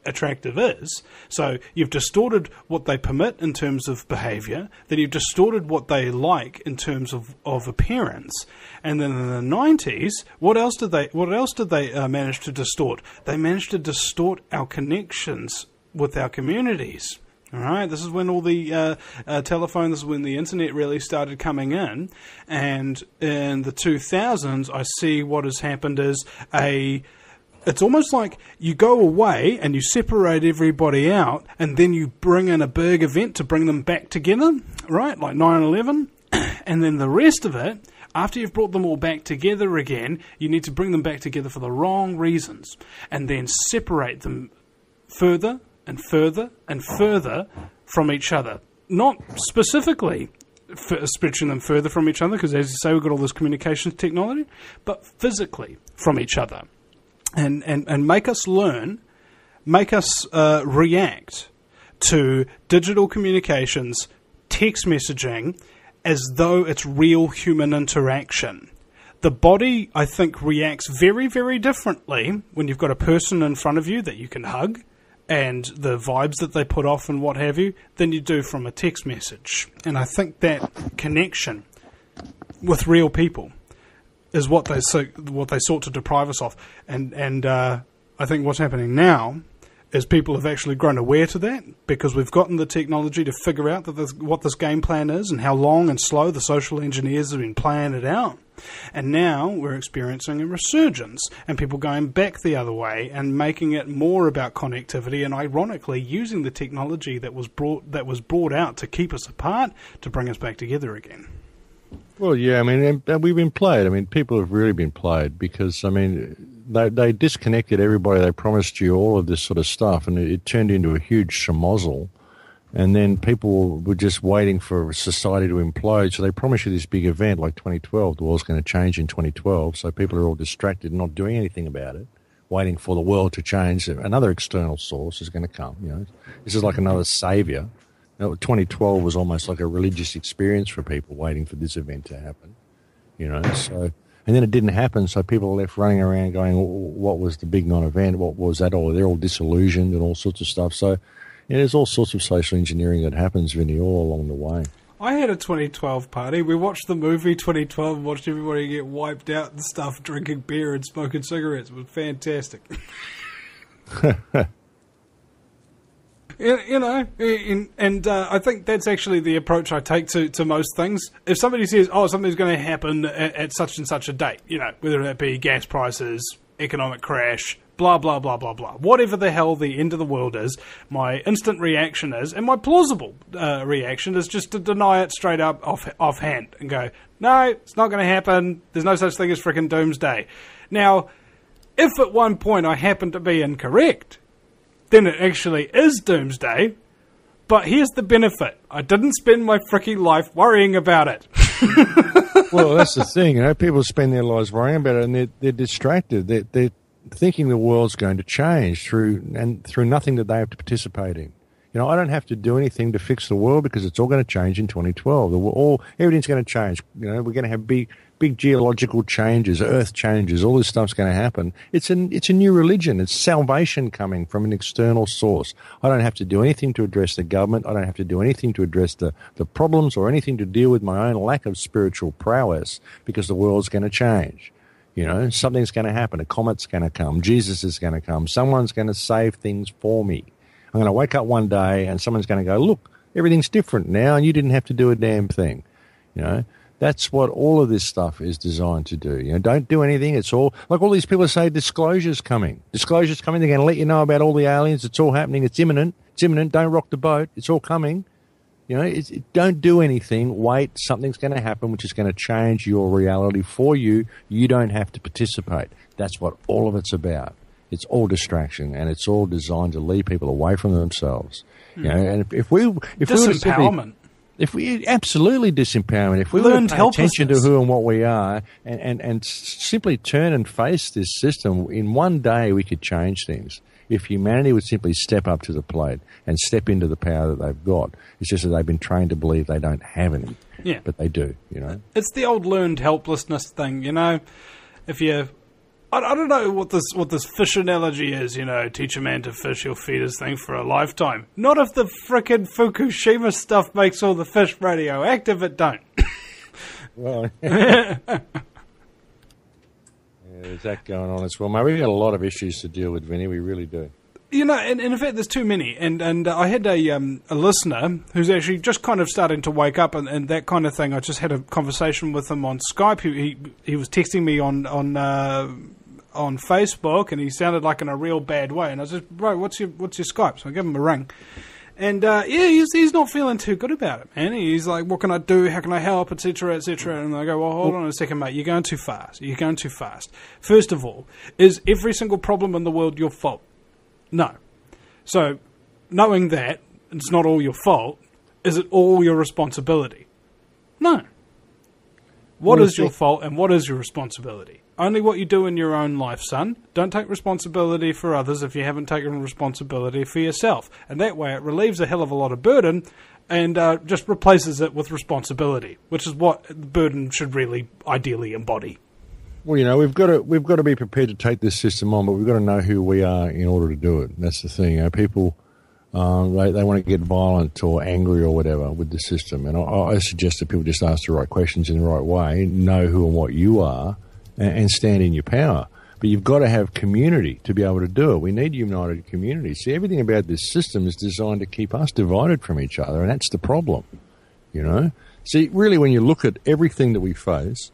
attractive is. So you've distorted what they permit in terms of behaviour, then you've distorted what they like in terms of appearance. And then in the 90s, what else did they manage to distort? They managed to distort our connections with our communities. All right, this is when all the telephone, this is when the internet really started coming in. And in the 2000s, I see what has happened is it's almost like you go away and you separate everybody out, and then you bring in a big event to bring them back together, right? Like 9/11. And then the rest of it, After you've brought them all back together again, you need to bring them back together for the wrong reasons, and then separate them further and further and further from each other. Not specifically stretching them further from each other, because as you say, we've got all this communications technology, but physically from each other. And make us learn, make us react to digital communications, text messaging, as though it's real human interaction. The body, I think, reacts very, very differently when you've got a person in front of you that you can hug, and the vibes that they put off and what have you, than you do from a text message. And I think that connection with real people is what they sought to deprive us of. And I think what's happening now is people have actually grown aware to that, because we've gotten the technology to figure out that what this game plan is and how long and slow the social engineers have been playing it out. And now we're experiencing a resurgence, and people going back the other way and making it more about connectivity, and ironically using the technology that was brought out to keep us apart to bring us back together again. Well, yeah, I mean, and we've been played. I mean, people have really been played, because, I mean, they disconnected everybody. They promised you all of this sort of stuff, and it turned into a huge schmozzle. And then people were just waiting for society to implode. So they promised you this big event like 2012. The world's going to change in 2012. So people are all distracted and not doing anything about it, waiting for the world to change. Another external source is going to come. You know, this is like another savior. You know, 2012 was almost like a religious experience for people waiting for this event to happen. You know, so, and then it didn't happen. So people are left running around going, what was the big non-event? What was that? Or they're all disillusioned and all sorts of stuff. So, yeah, there's all sorts of social engineering that happens, Vinny, all along the way. I had a 2012 party. We watched the movie 2012 and watched everybody get wiped out and stuff, drinking beer and smoking cigarettes. It was fantastic. You know, and I think that's actually the approach I take to most things. If somebody says, oh, something's going to happen at such and such a date, you know, whether it be gas prices, economic crash, blah, blah, blah, blah, blah. Whatever the hell the end of the world is, my instant reaction is, and my plausible reaction is just to deny it straight up offhand and go, no, it's not going to happen. There's no such thing as frickin' doomsday. Now, if at one point I happen to be incorrect, then it actually is doomsday. But here's the benefit. I didn't spend my fricking life worrying about it. Well, that's the thing. You know, people spend their lives worrying about it, and they're distracted. They're thinking the world's going to change through nothing that they have to participate in. You know, I don't have to do anything to fix the world, because it's all going to change in 2012. Everything's going to change. You know, we're going to have big geological changes, earth changes, all this stuff's going to happen. It's a new religion. It's salvation coming from an external source. I don't have to do anything to address the government. I don't have to do anything to address the problems or anything to deal with my own lack of spiritual prowess, because the world's going to change. You know, something's going to happen. A comet's going to come. Jesus is going to come. Someone's going to save things for me. I'm going to wake up one day and someone's going to go, look, everything's different now and you didn't have to do a damn thing. You know, that's what all of this stuff is designed to do. You know, don't do anything. It's all, like all these people say, disclosure's coming. Disclosure's coming. They're going to let you know about all the aliens. It's all happening. It's imminent. It's imminent. Don't rock the boat. It's all coming. You know, don't do anything. Wait, something's going to happen which is going to change your reality for you. You don't have to participate. That's what all of it's about. It's all distraction, and it's all designed to lead people away from themselves. You know, and if we disempowerment. If we absolutely disempowerment, if we were to pay attention to who and what we are, and simply turn and face this system, in one day we could change things. If humanity would simply step up to the plate and step into the power that they've got. It's just that they've been trained to believe they don't have any. Yeah. But they do, you know. It's the old learned helplessness thing, you know. If you... I don't know what this fish analogy is, you know, teach a man to fish, he'll feed his thing for a lifetime. Not if the frickin' Fukushima stuff makes all the fish radioactive, it don't. Well, yeah, there's that going on as well, mate. We've got a lot of issues to deal with, Vinny, we really do. You know, and in fact, there's too many. And I had a listener who's actually just kind of starting to wake up and that kind of thing. I just had a conversation with him on Skype. He was texting me on Facebook, and he sounded like in a real bad way. And I said, bro, what's your Skype? So I gave him a ring. And he's not feeling too good about it, man. He's like, what can I do? How can I help? Etc. Etc. And I go, well, hold on a second, mate. You're going too fast. You're going too fast. First of all, is every single problem in the world your fault? No. So, knowing that it's not all your fault, is it all your responsibility? No. What is your fault and what is your responsibility? Only what you do in your own life, son. Don't take responsibility for others if you haven't taken responsibility for yourself. And that way it relieves a hell of a lot of burden and just replaces it with responsibility, which is what the burden should really ideally embody. Well, you know, we've got to be prepared to take this system on, but we've got to know who we are in order to do it. That's the thing. You know, people, they want to get violent or angry or whatever with the system. And I suggest that people just ask the right questions in the right way, know who and what you are, and stand in your power. But you've got to have community to be able to do it. We need united community. See, everything about this system is designed to keep us divided from each other, and that's the problem, you know. See, really, when you look at everything that we face,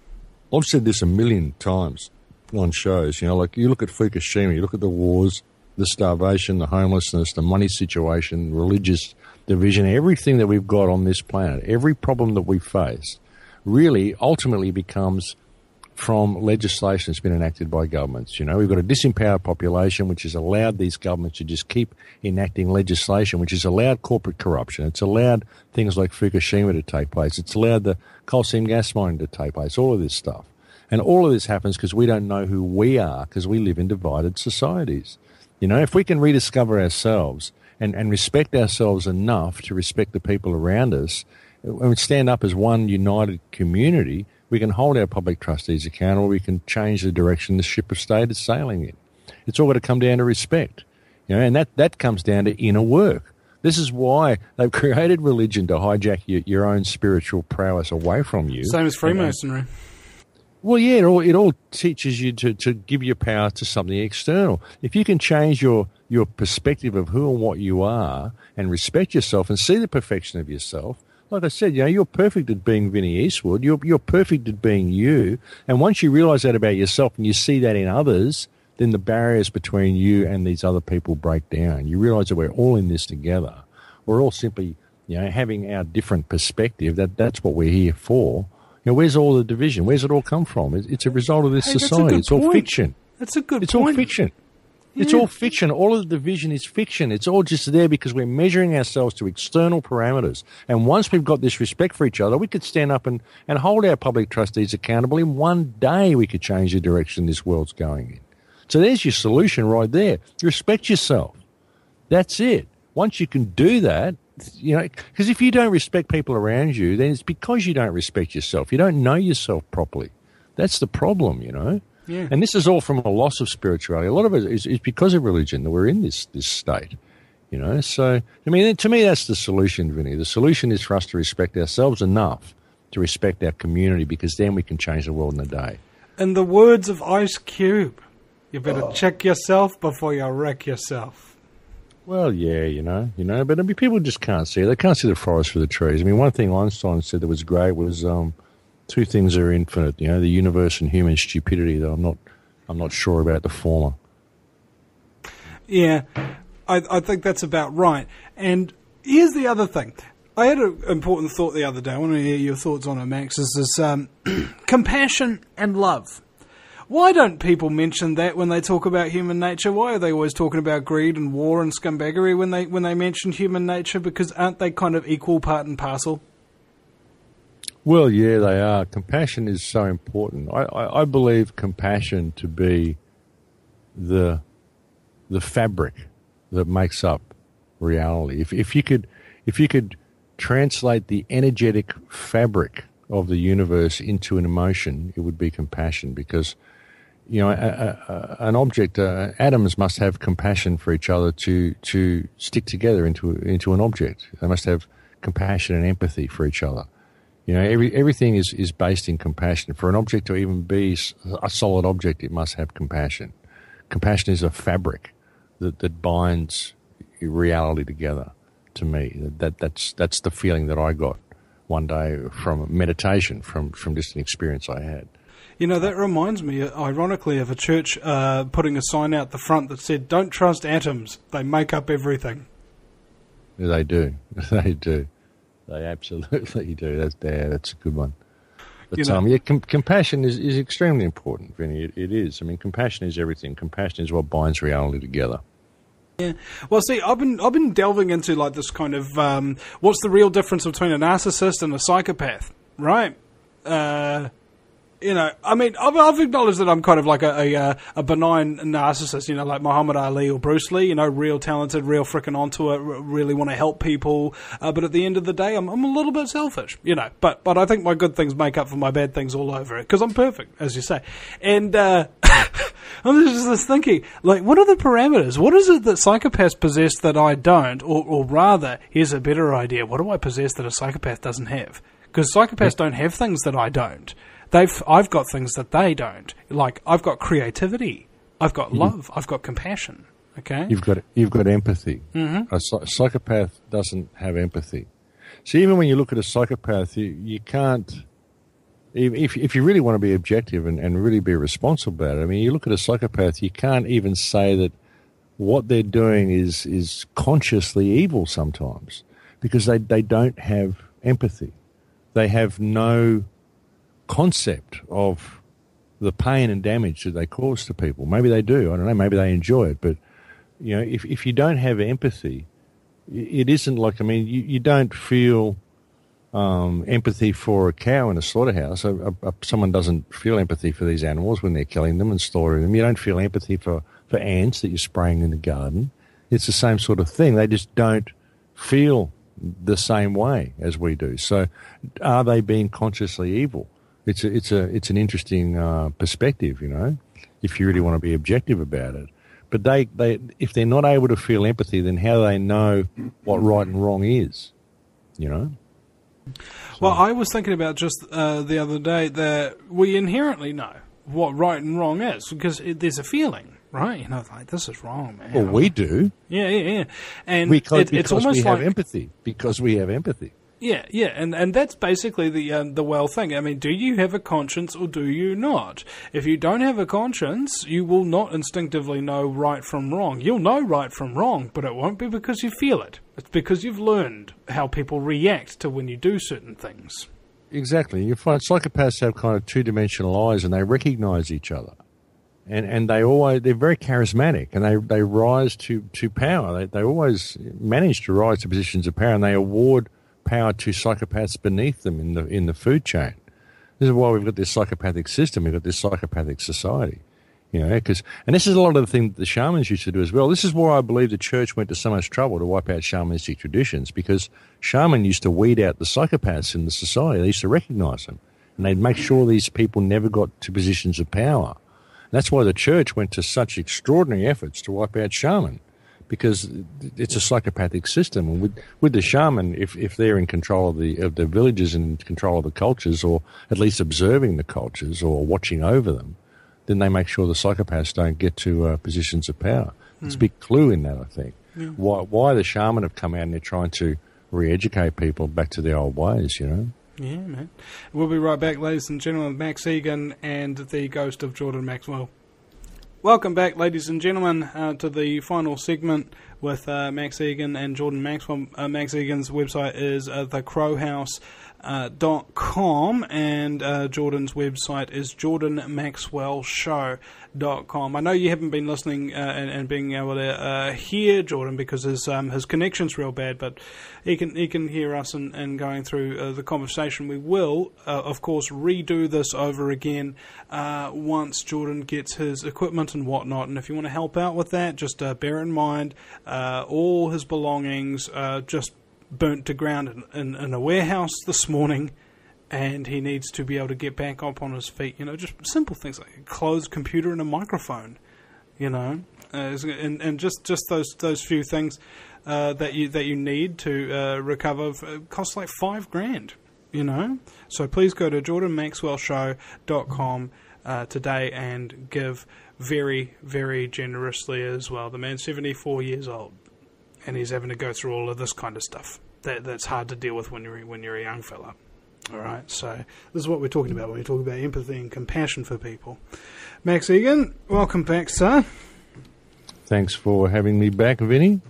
I've said this a million times on shows, you know, like you look at Fukushima, you look at the wars, the starvation, the homelessness, the money situation, religious division, everything that we've got on this planet, every problem that we face really ultimately becomes from legislation that's been enacted by governments. You know, we've got a disempowered population which has allowed these governments to just keep enacting legislation, which has allowed corporate corruption. It's allowed things like Fukushima to take place. It's allowed the coal seam gas mining to take place, all of this stuff. And all of this happens because we don't know who we are, because we live in divided societies. You know, if we can rediscover ourselves and respect ourselves enough to respect the people around us, and stand up as one united community, we can hold our public trustees accountable. We can change the direction the ship of state is sailing in. It's all got to come down to respect, you know, and that comes down to inner work. This is why they've created religion, to hijack your own spiritual prowess away from you. Same as Freemasonry. Well, yeah, it all teaches you to give your power to something external. If you can change your perspective of who and what you are and respect yourself and see the perfection of yourself, like I said, you know, you're perfect at being Vinny Eastwood. You're perfect at being you. And once you realise that about yourself and you see that in others, then the barriers between you and these other people break down. You realise that we're all in this together. We're all simply, you know, having our different perspective. That's what we're here for. You know, where's all the division? Where's it all come from? It's a result of this society. It's all fiction. That's a good point. It's all fiction. Yeah. It's all fiction. All of the division is fiction. It's all just there because we're measuring ourselves to external parameters. And once we've got this respect for each other, we could stand up and hold our public trustees accountable. In one day, we could change the direction this world's going in. So there's your solution right there. Respect yourself. That's it. Once you can do that, you know, because if you don't respect people around you, then it's because you don't respect yourself. You don't know yourself properly. That's the problem, you know. Yeah. And this is all from a loss of spirituality. A lot of it is because of religion that we're in this state, you know. So, I mean, to me, that's the solution, Vinny. The solution is for us to respect ourselves enough to respect our community, because then we can change the world in a day. In the words of Ice Cube, you better check yourself before you wreck yourself. Well, yeah, you know, but I mean, people just can't see it. They can't see the forest for the trees. I mean, one thing Einstein said that was great was two things are infinite, you know, the universe and human stupidity, though I'm not sure about the former. Yeah, I think that's about right. And here's the other thing. I had an important thought the other day. I want to hear your thoughts on it, Max, is this compassion and love. Why don't people mention that when they talk about human nature? Why are they always talking about greed and war and scumbaggery when they mention human nature? Because aren't they kind of equal part and parcel? Well, yeah, they are. Compassion is so important. I believe compassion to be the fabric that makes up reality. If you could translate the energetic fabric of the universe into an emotion, it would be compassion. Because, you know, an object, atoms must have compassion for each other to stick together into an object. They must have compassion and empathy for each other. You know, everything is based in compassion. For an object to even be a solid object, it must have compassion. Compassion is a fabric that binds reality together. To me, that's the feeling that I got one day from meditation, from just an experience I had. You know, that reminds me, ironically, of a church putting a sign out the front that said, "Don't trust atoms; they make up everything." They do. They do. They absolutely do. That's a good one. But compassion is extremely important, Vinny. It is. I mean, compassion is everything. Compassion is what binds reality together. Yeah. Well, see, I've been delving into like this kind of what's the real difference between a narcissist and a psychopath, right? I mean, I've acknowledged that I'm kind of like a benign narcissist, like Muhammad Ali or Bruce Lee, real talented, real frickin' onto it, really want to help people. But at the end of the day, I'm a little bit selfish, But I think my good things make up for my bad things all over it, because I'm perfect, as you say. And I'm just thinking, like, what are the parameters? What is it that psychopaths possess that I don't? Or rather, here's a better idea. What do I possess that a psychopath doesn't have? Because psychopaths don't have things that I don't. I've got things that they don't. Like, I've got creativity, I've got love, I've got compassion. Okay, you've got empathy. Mm-hmm. A psychopath doesn't have empathy. So even when you look at a psychopath, you can't. If you really want to be objective and really be responsible about it, I mean, you look at a psychopath, you can't even say that what they're doing is consciously evil sometimes, because they don't have empathy. They have no concept of the pain and damage that they cause to people. Maybe they do. I don't know. Maybe they enjoy it. But, if you don't have empathy, it isn't like, I mean, you don't feel empathy for a cow in a slaughterhouse. Someone doesn't feel empathy for these animals when they're killing them and slaughtering them. You don't feel empathy for ants that you're spraying in the garden. It's the same sort of thing. They just don't feel the same way as we do. So are they being consciously evil? It's an interesting perspective, if you really want to be objective about it. But they if they're not able to feel empathy, then how do they know what right and wrong is? So. Well, I was thinking about just the other day that we inherently know what right and wrong is, because there's a feeling, right? Like, this is wrong, man. Well, we do. Yeah. And it's almost like empathy. Because we have empathy. Yeah, and that's basically the well thing. I mean, do you have a conscience or do you not? If you don't have a conscience, you will not instinctively know right from wrong. You'll know right from wrong, but it won't be because you feel it. It's because you've learned how people react to when you do certain things. Exactly. You find psychopaths have kind of two-dimensional eyes, and they recognize each other. And they're very charismatic, and they rise to power. They always manage to rise to positions of power, and they award power to psychopaths beneath them in the food chain. This is why we've got this psychopathic system. We've got this psychopathic society, and this is a lot of the thing that the shamans used to do as well. This is why I believe the church went to so much trouble to wipe out shamanistic traditions, because shaman used to weed out the psychopaths in the society. They used to recognize them, and they'd make sure these people never got to positions of power. And that's why the church went to such extraordinary efforts to wipe out shaman, because it's a psychopathic system. And with the shaman, if they're in control of the villages and in control of the cultures, or at least observing the cultures or watching over them, then they make sure the psychopaths don't get to positions of power. There's a big clue in that, I think. Yeah. Why the shaman have come out and they're trying to re-educate people back to their old ways, Yeah, man. We'll be right back, ladies and gentlemen, with Max Egan and the ghost of Jordan Maxwell. Welcome back, ladies and gentlemen, to the final segment with Max Egan and Jordan Maxwell. Max Egan's website is thecrowhouse.com, and Jordan's website is jordanmaxwellshow.com. I know you haven't been listening and being able to hear Jordan because his connection's real bad, but he can hear us and going through the conversation. We will, of course, redo this over again once Jordan gets his equipment and whatnot. And if you want to help out with that, just bear in mind all his belongings just burnt to ground in a warehouse this morning, and he needs to be able to get back up on his feet. Just simple things like a closed computer and a microphone. And just those few things that you need to recover cost like $5,000. So please go to jordanmaxwellshow.com today and give very, very generously as well. The man's 74 years old, and he's having to go through all of this kind of stuff that's hard to deal with when you're a young fella. All right, so this is what we're talking about when we talk about empathy and compassion for people. Max Egan, welcome back, sir. Thanks for having me back, Vinny.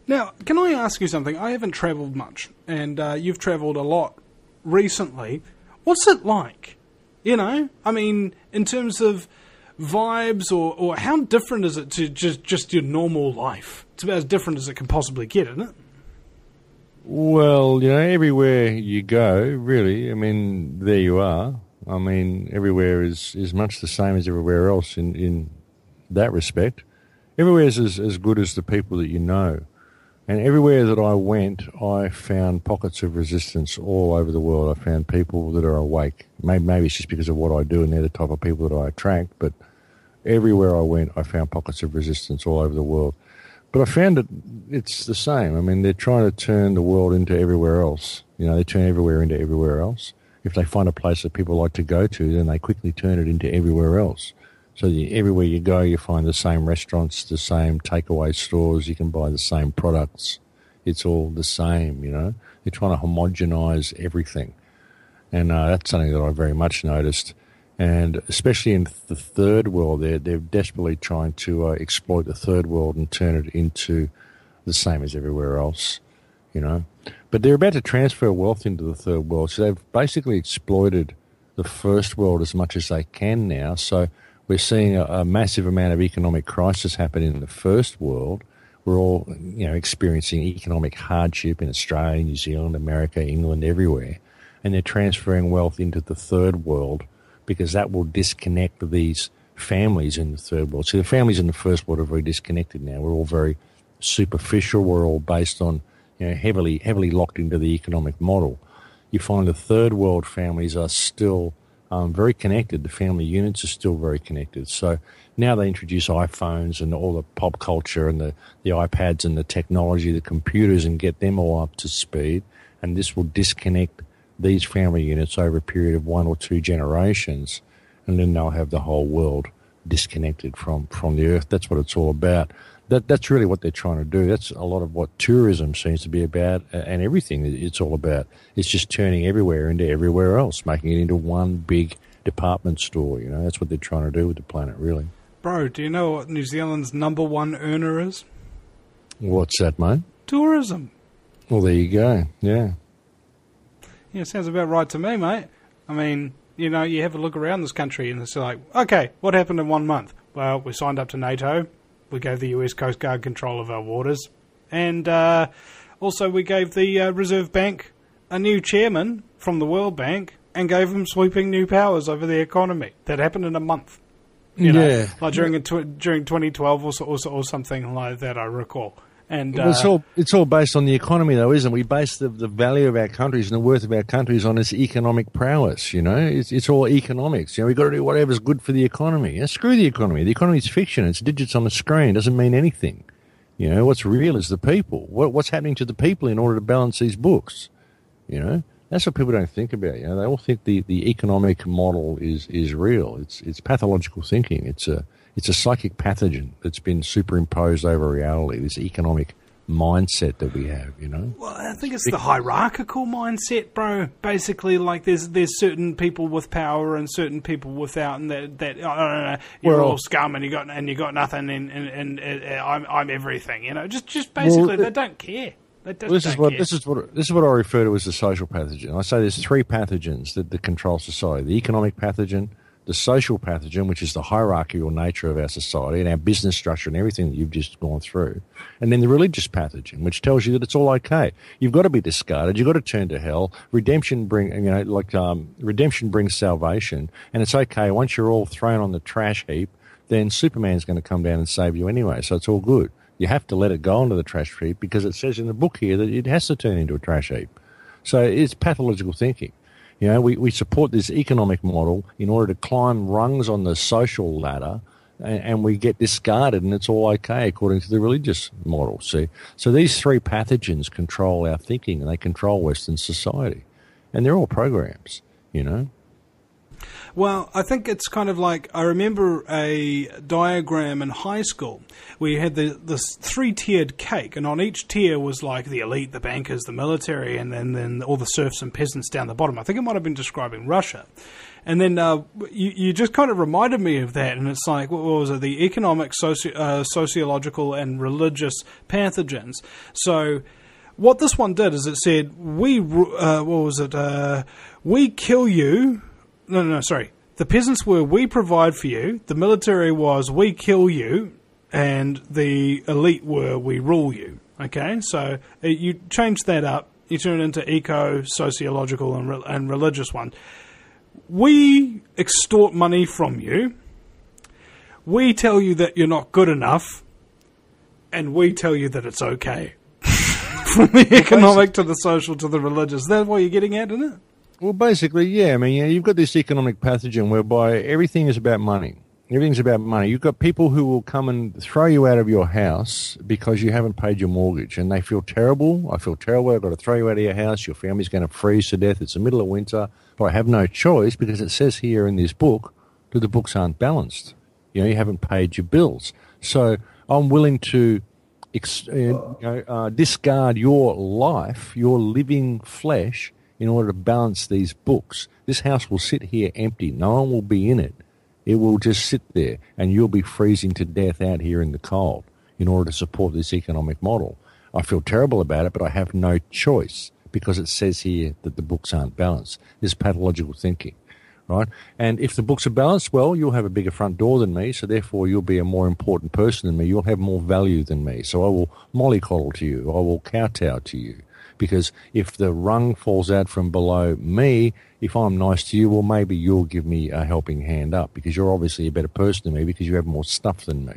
Now, can I ask you something? I haven't travelled much, and you've travelled a lot recently. What's it like? You know, I mean, in terms of vibes, or how different is it to just your normal life? It's about as different as it can possibly get, isn't it? Well, you know, everywhere you go, really, I mean, there you are. I mean, everywhere is much the same as everywhere else in that respect. Everywhere is as good as the people that you know. And everywhere that I went, I found pockets of resistance all over the world. I found people that are awake. Maybe it's just because of what I do and they're the type of people that I attract, but everywhere I went, I found pockets of resistance all over the world. But I found that it's the same. I mean, they're trying to turn the world into everywhere else. You know, they turn everywhere into everywhere else. If they find a place that people like to go to, then they quickly turn it into everywhere else. So everywhere you go, you find the same restaurants, the same takeaway stores. You can buy the same products. It's all the same, you know. They're trying to homogenize everything. And that's something that I very much noticed. And especially in the third world, they're desperately trying to exploit the third world and turn it into the same as everywhere else, you know. But they're about to transfer wealth into the third world. So they've basically exploited the first world as much as they can now. So we're seeing a massive amount of economic crisis happen in the first world. We're all, you know, experiencing economic hardship in Australia, New Zealand, America, England, everywhere. And they're transferring wealth into the third world because that will disconnect these families in the third world. So the families in the first world are very disconnected now. We're all very superficial. We're all based on, you know, heavily locked into the economic model. You find the third world families are still very connected. The family units are still very connected. So now they introduce iPhones and all the pop culture and the iPads and the technology, the computers, and get them all up to speed. And this will disconnect these family units over a period of 1 or 2 generations. And then they'll have the whole world disconnected from the earth. That's what it's all about. That's really what they're trying to do. That's a lot of what tourism seems to be about, and everything it's all about. It's just turning everywhere into everywhere else, making it into one big department store. You know, that's what they're trying to do with the planet, really. Bro, do you know what New Zealand's #1 earner is? What's that, mate? Tourism. Well, there you go. Yeah. Yeah, sounds about right to me, mate. I mean, you know, you have a look around this country and it's like, okay, what happened in 1 month? Well, we signed up to NATO. We gave the US Coast Guard control of our waters. And also we gave the Reserve Bank a new chairman from the World Bank and gave him sweeping new powers over the economy. That happened in a month. You know, like during 2012 or something like that, I recall. And well, it's all based on the economy, though, isn't it? We base the value of our countries and the worth of our countries on its economic prowess, you know? It's all economics. You know, we've got to do whatever's good for the economy. Yeah, screw the economy. The economy's fiction. It's digits on a screen. It doesn't mean anything. You know, what's real is the people. What's happening to the people in order to balance these books? You know? That's what people don't think about. You know, they all think the economic model is real. It's pathological thinking. It's a psychic pathogen that's been superimposed over reality. This economic mindset that we have. You know. Well, I think it's the hierarchical mindset, bro. Basically, like there's certain people with power and certain people without, and that I don't know, you're all scum and you got nothing, and I'm everything. You know, just basically they don't care. This is what I refer to as the social pathogen. I say there's 3 pathogens that control society: the economic pathogen, the social pathogen, which is the hierarchical nature of our society and our business structure and everything that you've just gone through, and then the religious pathogen, which tells you that it's all okay. You've got to be discarded. You've got to turn to hell. Redemption brings salvation, and it's okay once you're all thrown on the trash heap. Then Superman's going to come down and save you anyway, so it's all good. You have to let it go onto the trash heap because it says in the book here that it has to turn into a trash heap. So it's pathological thinking. You know, we support this economic model in order to climb rungs on the social ladder, and we get discarded, and it's all okay according to the religious model. See, so these 3 pathogens control our thinking, and they control Western society, and they're all programs. You know. Well, I think it's kind of like, I remember a diagram in high school where you had this 3-tiered cake, and on each tier was like the elite, the bankers, the military, and then all the serfs and peasants down the bottom. I think it might have been describing Russia. And then you just kind of reminded me of that, and it's like, what was it? The economic, sociological, and religious pathogens. So what this one did is it said, we kill you. Sorry. The peasants were, we provide for you. The military was, we kill you. And the elite were, we rule you. Okay? So you change that up. You turn it into eco, sociological, and religious one. We extort money from you. We tell you that you're not good enough. And we tell you that it's okay. From the economic to the social to the religious. That's what you're getting at, isn't it? Well, basically, yeah. I mean, you've got this economic pathogen whereby everything is about money. Everything's about money. You've got people who will come and throw you out of your house because you haven't paid your mortgage, and they feel terrible. I feel terrible. I've got to throw you out of your house. Your family's going to freeze to death. It's the middle of winter. But I have no choice because it says here in this book that the books aren't balanced. You haven't paid your bills. So I'm willing to discard your life, your living flesh, in order to balance these books. This house will sit here empty. No one will be in it. It will just sit there, and you'll be freezing to death out here in the cold in order to support this economic model. I feel terrible about it, but I have no choice because it says here that the books aren't balanced. This is pathological thinking, right? And if the books are balanced, well, you'll have a bigger front door than me, so therefore you'll be a more important person than me. You'll have more value than me, so I will mollycoddle to you. I will kowtow to you. Because if the rung falls out from below me, if I'm nice to you, well, maybe you'll give me a helping hand up because you're obviously a better person than me because you have more stuff than me.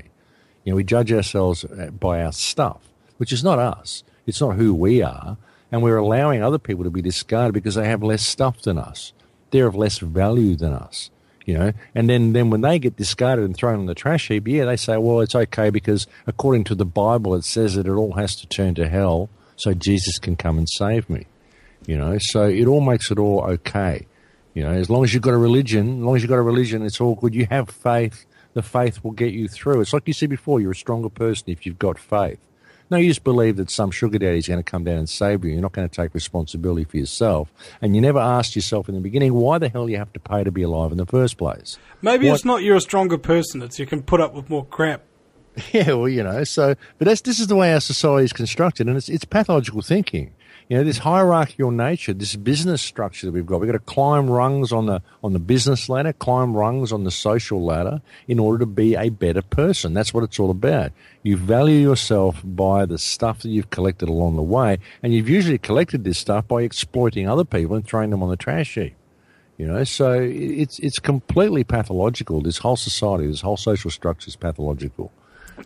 We judge ourselves by our stuff, which is not us. It's not who we are. And we're allowing other people to be discarded because they have less stuff than us. They're of less value than us, And then when they get discarded and thrown in the trash heap, they say, well, it's okay because according to the Bible, it says that it all has to turn to hell so Jesus can come and save me, So it all makes it all okay, As long as you've got a religion, it's all good. You have faith. The faith will get you through. It's like you said before, you're a stronger person if you've got faith. No, you just believe that some sugar daddy is going to come down and save you. You're not going to take responsibility for yourself. And you never asked yourself in the beginning why the hell you have to pay to be alive in the first place. Maybe it's not you're a stronger person. It's you can put up with more crap. Yeah, well, but this is the way our society is constructed, and it's pathological thinking. This hierarchical nature, this business structure that we've got. We've got to climb rungs on the business ladder, climb rungs on the social ladder in order to be a better person. That's what it's all about. You value yourself by the stuff that you've collected along the way, and you've usually collected this stuff by exploiting other people and throwing them on the trash heap. So it's completely pathological. This whole society, this whole social structure is pathological.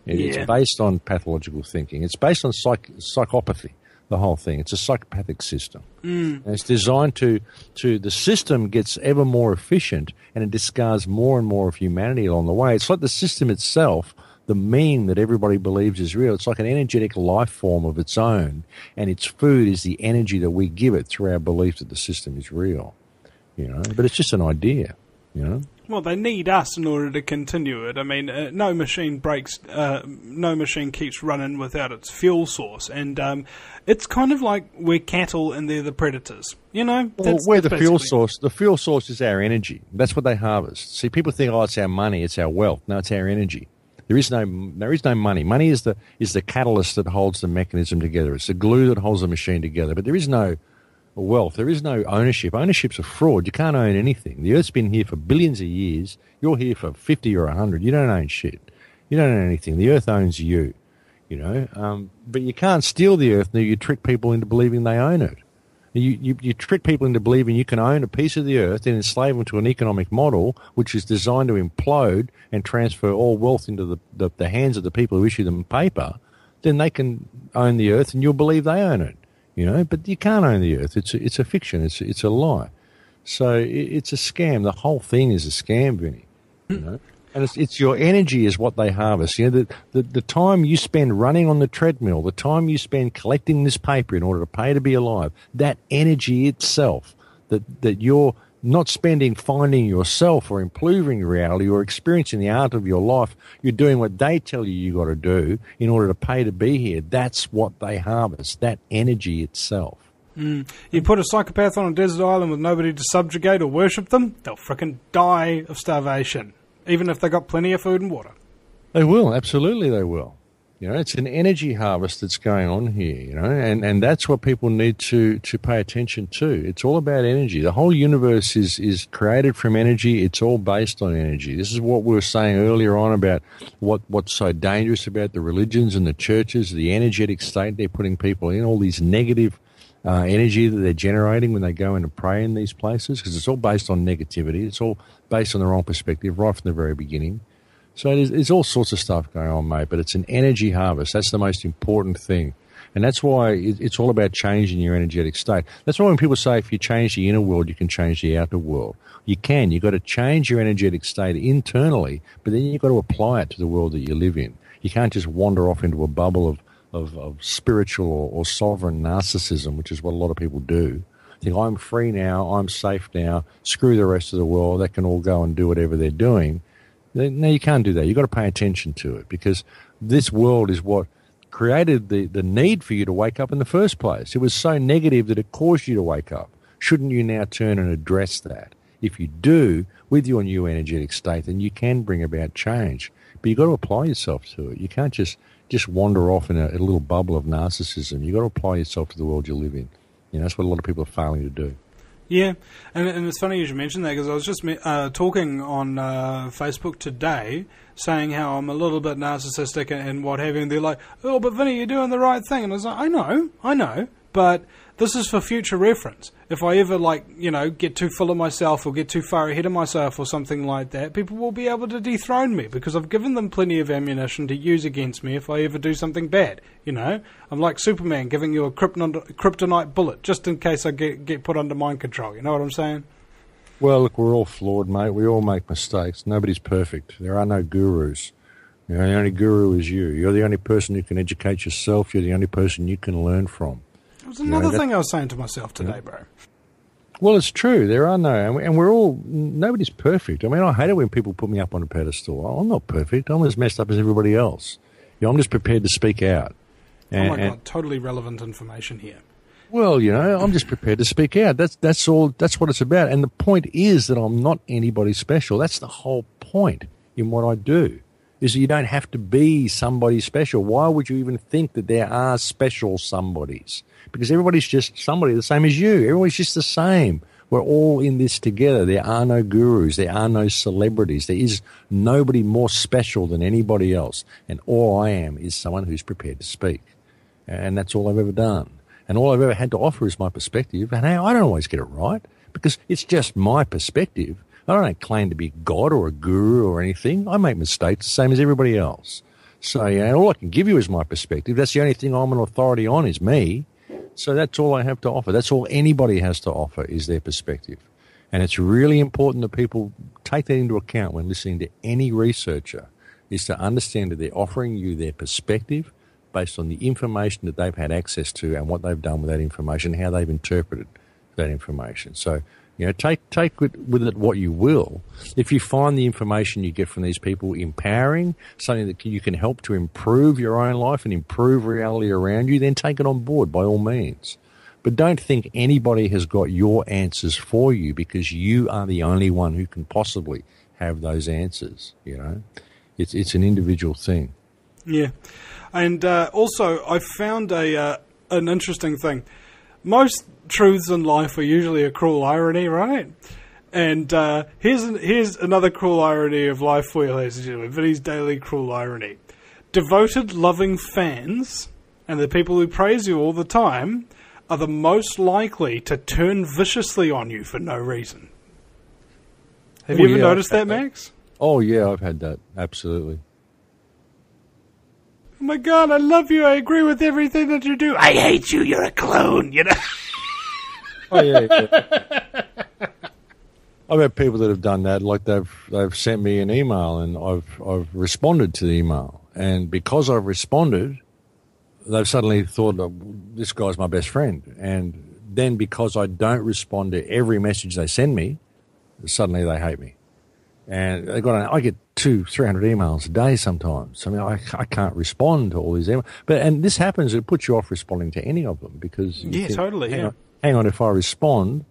It's based on pathological thinking. It's based on psychopathy, the whole thing. It's a psychopathic system. And it's designed to the system gets ever more efficient and it discards more and more of humanity along the way. It's like the system itself, the meme that everybody believes is real. It's like an energetic life form of its own, and its food is the energy that we give it through our belief that the system is real. But it's just an idea, Well, they need us in order to continue it. I mean, no machine keeps running without its fuel source. And it's kind of like we're cattle and they're the predators. Well, we're the fuel source. The fuel source is our energy. That's what they harvest. See, people think, it's our money, it's our wealth. No, it's our energy. There is no money. Money is the catalyst that holds the mechanism together. It's the glue that holds the machine together. But there is no wealth. There is no ownership. Ownership's a fraud. You can't own anything. The Earth's been here for billions of years. You're here for 50 or 100. You don't own shit. You don't own anything. The Earth owns you, But you can't steal the Earth. No, you trick people into believing they own it. You trick people into believing you can own a piece of the Earth and enslave them to an economic model which is designed to implode and transfer all wealth into the hands of the people who issue them paper. Then they can own the Earth and you'll believe they own it. But you can't own the Earth. It's a fiction. It's a lie. So it's a scam. The whole thing is a scam, Vinny. And it's your energy is what they harvest. The time you spend running on the treadmill, the time you spend collecting this paper in order to pay to be alive, that energy itself, that you're not spending finding yourself or improving reality or experiencing the art of your life, you're doing what they tell you got to do in order to pay to be here. That's what they harvest, that energy itself. You put a psychopath on a desert island with nobody to subjugate or worship them, they'll frickin' die of starvation, even if they got plenty of food and water. They will, absolutely they will. It's an energy harvest that's going on here, and that's what people need to pay attention to. It's all about energy. The whole universe is created from energy. It's all based on energy. This is what we were saying earlier on about what's so dangerous about the religions and the churches, the energetic state they're putting people in, all these negative energy that they're generating when they go in and pray in these places, because it's all based on negativity. It's all based on the wrong perspective right from the very beginning. So there's all sorts of stuff going on, mate, but it's an energy harvest. That's the most important thing. And that's why it's all about changing your energetic state. That's why when people say if you change the inner world, you can change the outer world. You can. You've got to change your energetic state internally, but then you've got to apply it to the world that you live in. You can't just wander off into a bubble of spiritual or sovereign narcissism, which is what a lot of people do. Think, I'm free now, I'm safe now, screw the rest of the world, they can all go and do whatever they're doing. No, you can't do that. You've got to pay attention to it, because this world is what created the need for you to wake up in the first place. It was so negative that it caused you to wake up. Shouldn't you now turn and address that? If you do, with your new energetic state, then you can bring about change. But you've got to apply yourself to it. You can't just wander off in a little bubble of narcissism. You've got to apply yourself to the world you live in. That's what a lot of people are failing to do. Yeah, and it's funny you should mention that, because I was just talking on Facebook today, saying how I'm a little bit narcissistic and what have you, and they're like, oh, but Vinny, you're doing the right thing. And I was like, I know, but this is for future reference. If I ever, get too full of myself or get too far ahead of myself or something like that, people will be able to dethrone me, because I've given them plenty of ammunition to use against me if I ever do something bad. I'm like Superman giving you a kryptonite bullet just in case I get put under mind control. You know what I'm saying? Well, look, we're all flawed, mate. We all make mistakes. Nobody's perfect. There are no gurus. The only guru is you. You're the only person who can educate yourself. You're the only person you can learn from. That was another thing I was saying to myself today, bro. Well, it's true. There are no, and we're all, nobody's perfect. I mean, I hate it when people put me up on a pedestal. I'm not perfect. I'm as messed up as everybody else. I'm just prepared to speak out. And, oh my God, totally relevant information here. Well, I'm just prepared to speak out. That's all. That's what it's about. And the point is that I'm not anybody special. That's the whole point in what I do, is that you don't have to be somebody special. Why would you even think that there are special somebodies? Because everybody's just somebody the same as you. Everybody's just the same. We're all in this together. There are no gurus. There are no celebrities. There is nobody more special than anybody else. And all I am is someone who's prepared to speak. And that's all I've ever done. And all I've ever had to offer is my perspective. And hey, I don't always get it right, because it's just my perspective. I don't claim to be God or a guru or anything. I make mistakes the same as everybody else. So, all I can give you is my perspective. That's the only thing I'm an authority on, is me. So that's all I have to offer. That's all anybody has to offer, is their perspective. And it's really important that people take that into account when listening to any researcher, is to understand that they're offering you their perspective based on the information that they've had access to and what they've done with that information, how they've interpreted that information. So, take with it what you will. If you find the information you get from these people empowering, something that you can help to improve your own life and improve reality around you, then take it on board by all means. But don't think anybody has got your answers for you, because you are the only one who can possibly have those answers. It's an individual thing. Yeah, and also I found an interesting thing. Most truths in life are usually a cruel irony, right? And here's another cruel irony of life for you, ladies and gentlemen. Vinny's daily cruel irony. Devoted, loving fans, and the people who praise you all the time, are the most likely to turn viciously on you for no reason. Have you ever noticed that, Max? Oh, yeah, I've had that. Absolutely. Oh my God, I love you. I agree with everything that you do. I hate you. You're a clone, Oh, yeah. I've had people that have done that, like they've sent me an email and I've responded to the email. And because I've responded, they've suddenly thought, oh, this guy's my best friend. And then because I don't respond to every message they send me, suddenly they hate me. And I get 200-300 emails a day sometimes. I mean, I can't respond to all these emails. And this happens, it puts you off responding to any of them, because totally. hang on, if I respond,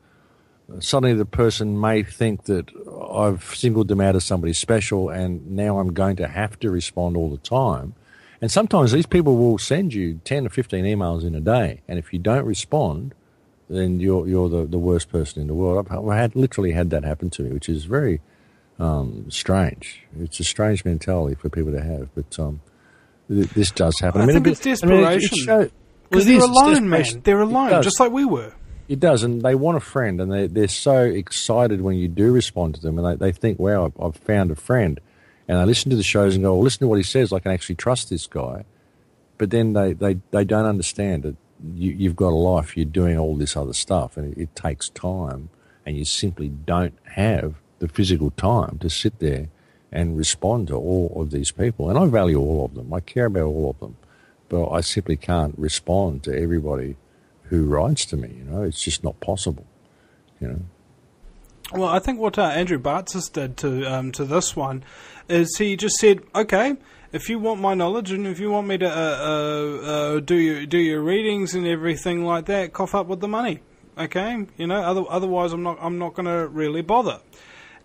suddenly the person may think that I've singled them out as somebody special and now I'm going to have to respond all the time. And sometimes these people will send you 10 or 15 emails in a day, and if you don't respond, then you're the worst person in the world. I've literally had that happen to me, which is very strange. It's a strange mentality for people to have, but this does happen. I think it's desperation. Because they're alone, man. They're alone, just like we were. It does, and they want a friend, and they're so excited when you do respond to them, and they think, wow, I've found a friend. And they listen to the shows and go, well, listen to what he says, I can actually trust this guy. But then they don't understand that you've got a life, you're doing all this other stuff, and it takes time, and you simply don't have the physical time to sit there and respond to all of these people. And I value all of them. I care about all of them. But I simply can't respond to everybody who writes to me. It's just not possible. Well, I think what Andrew Bartzis did to this one is he just said, okay, if you want my knowledge and if you want me to do your readings and everything like that, cough up with the money, okay? Otherwise I'm not going to really bother.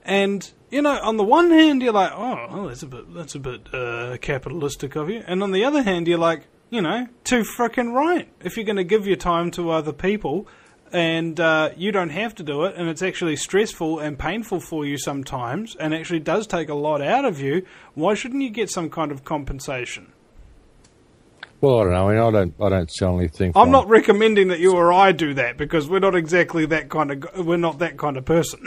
And on the one hand you're like, oh, that's a bit capitalistic of you, and on the other hand you're like, too frickin' right. If you're going to give your time to other people, and you don't have to do it, and it's actually stressful and painful for you sometimes, and actually does take a lot out of you, why shouldn't you get some kind of compensation? Well, I don't know. I mean, I don't suddenly think... I'm not recommending that you or I do that, because we're not exactly that kind of... We're not that kind of person.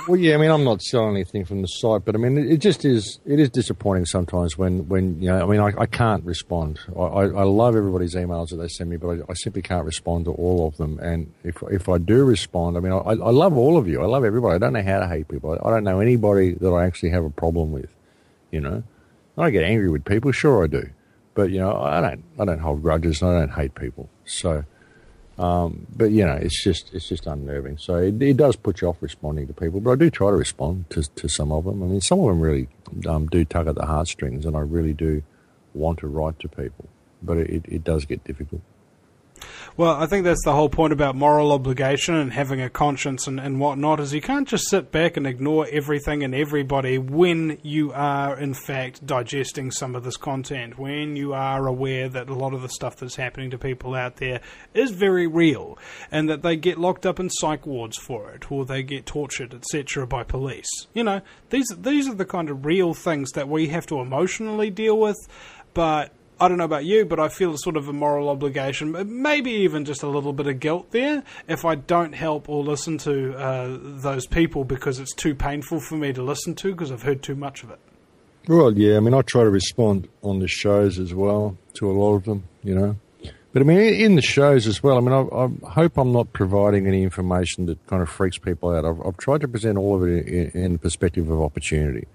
Well, yeah, I mean, I'm not selling anything from the site, but I mean, it is disappointing sometimes when I can't respond. I love everybody's emails that they send me, but I simply can't respond to all of them. And if I do respond, I mean, I love all of you. I love everybody. I don't know how to hate people. I don't know anybody that I actually have a problem with, I get angry with people, sure I do. But, I don't hold grudges and I don't hate people. So, but, it's just unnerving. So it does put you off responding to people. But I do try to respond to some of them. I mean, some of them really do tug at the heartstrings, and I really do want to write to people. But it does get difficult. Well, I think that's the whole point about moral obligation and having a conscience and whatnot, is you can't just sit back and ignore everything and everybody when you are, in fact, digesting some of this content, when you are aware that a lot of the stuff that's happening to people out there is very real, and that they get locked up in psych wards for it, or they get tortured, etc., by police. These are the kind of real things that we have to emotionally deal with, but... I don't know about you, but I feel sort of a moral obligation, maybe even just a little bit of guilt there, if I don't help or listen to those people because it's too painful for me to listen to because I've heard too much of it. Well, yeah, I mean, I try to respond on the shows as well to a lot of them, But I mean, in the shows as well, I mean, I hope I'm not providing any information that kind of freaks people out. I've tried to present all of it in the perspective of opportunity.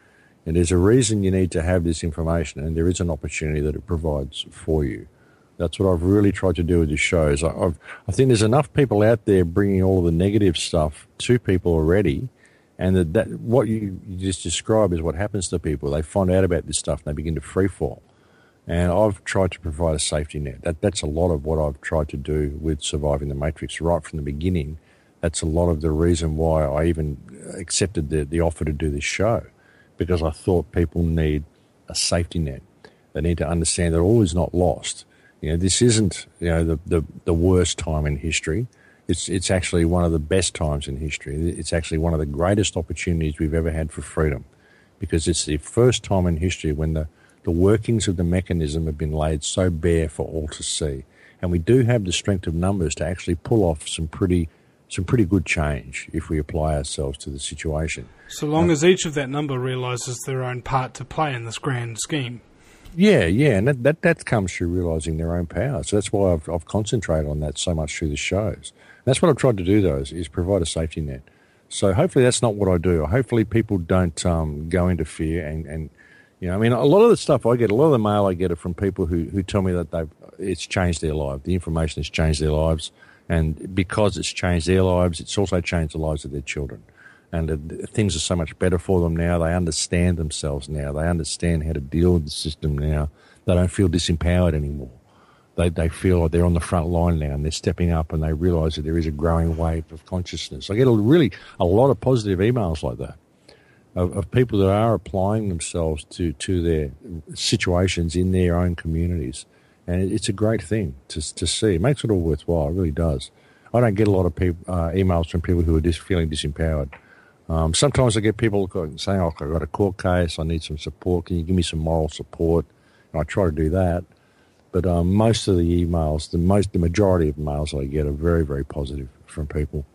And there's a reason you need to have this information, and there is an opportunity that it provides for you. That's what I've really tried to do with the shows. I think there's enough people out there bringing all of the negative stuff to people already, and that what you just described is what happens to people. They find out about this stuff and they begin to freefall. And I've tried to provide a safety net. That's a lot of what I've tried to do with Surviving the Matrix right from the beginning. That's a lot of the reason why I even accepted the offer to do this show. Because I thought people need a safety net. They need to understand that all is not lost. This isn't, the worst time in history. It's actually one of the best times in history. It's actually one of the greatest opportunities we've ever had for freedom, because it's the first time in history when the workings of the mechanism have been laid so bare for all to see. And we do have the strength of numbers to actually pull off some pretty good change if we apply ourselves to the situation. So long as each of that number realises their own part to play in this grand scheme. Yeah, and that comes through realising their own power. So that's why I've concentrated on that so much through the shows. And that's what I've tried to do, though, is provide a safety net. So hopefully that's not what I do. Hopefully people don't go into fear and I mean, a lot of the stuff I get, a lot of the mail I get are from people who tell me that it's changed their life. The information has changed their lives. And because it's changed their lives, it's also changed the lives of their children. And things are so much better for them now. They understand themselves now. They understand how to deal with the system now. They don't feel disempowered anymore. they feel like they're on the front line now and they're stepping up and they realise that there is a growing wave of consciousness. I get a lot of positive emails like that of people that are applying themselves to their situations in their own communities. And it's a great thing to see. It makes it all worthwhile. It really does. I don't get a lot of emails from people who are just feeling disempowered. Sometimes I get people saying, oh, I've got a court case, I need some support, can you give me some moral support? And I try to do that. But most of the emails, the majority of emails I get are very, very positive from people.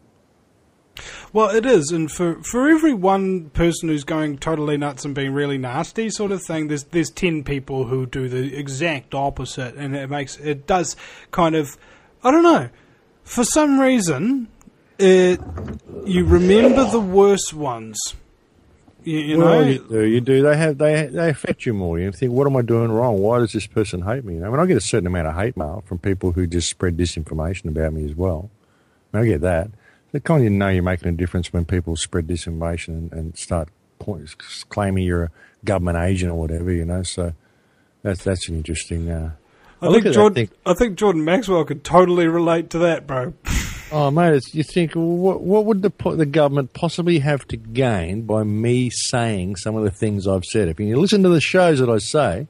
Well, it is, and for every one person who's going totally nuts and being really nasty sort of thing, there's 10 people who do the exact opposite, and it does kind of, I don't know, for some reason, you remember the worst ones. You know, you do. They affect you more. You think, what am I doing wrong? Why does this person hate me? You know, I mean, I get a certain amount of hate mail from people who just spread disinformation about me as well. I get that. They kind of know you're making a difference when people spread disinformation and start claiming you're a government agent or whatever. You know, so that's an interesting. I think Jordan Maxwell could totally relate to that, bro. Oh, mate, you think, what would the government possibly have to gain by me saying some of the things I've said? If you listen to the shows that I say,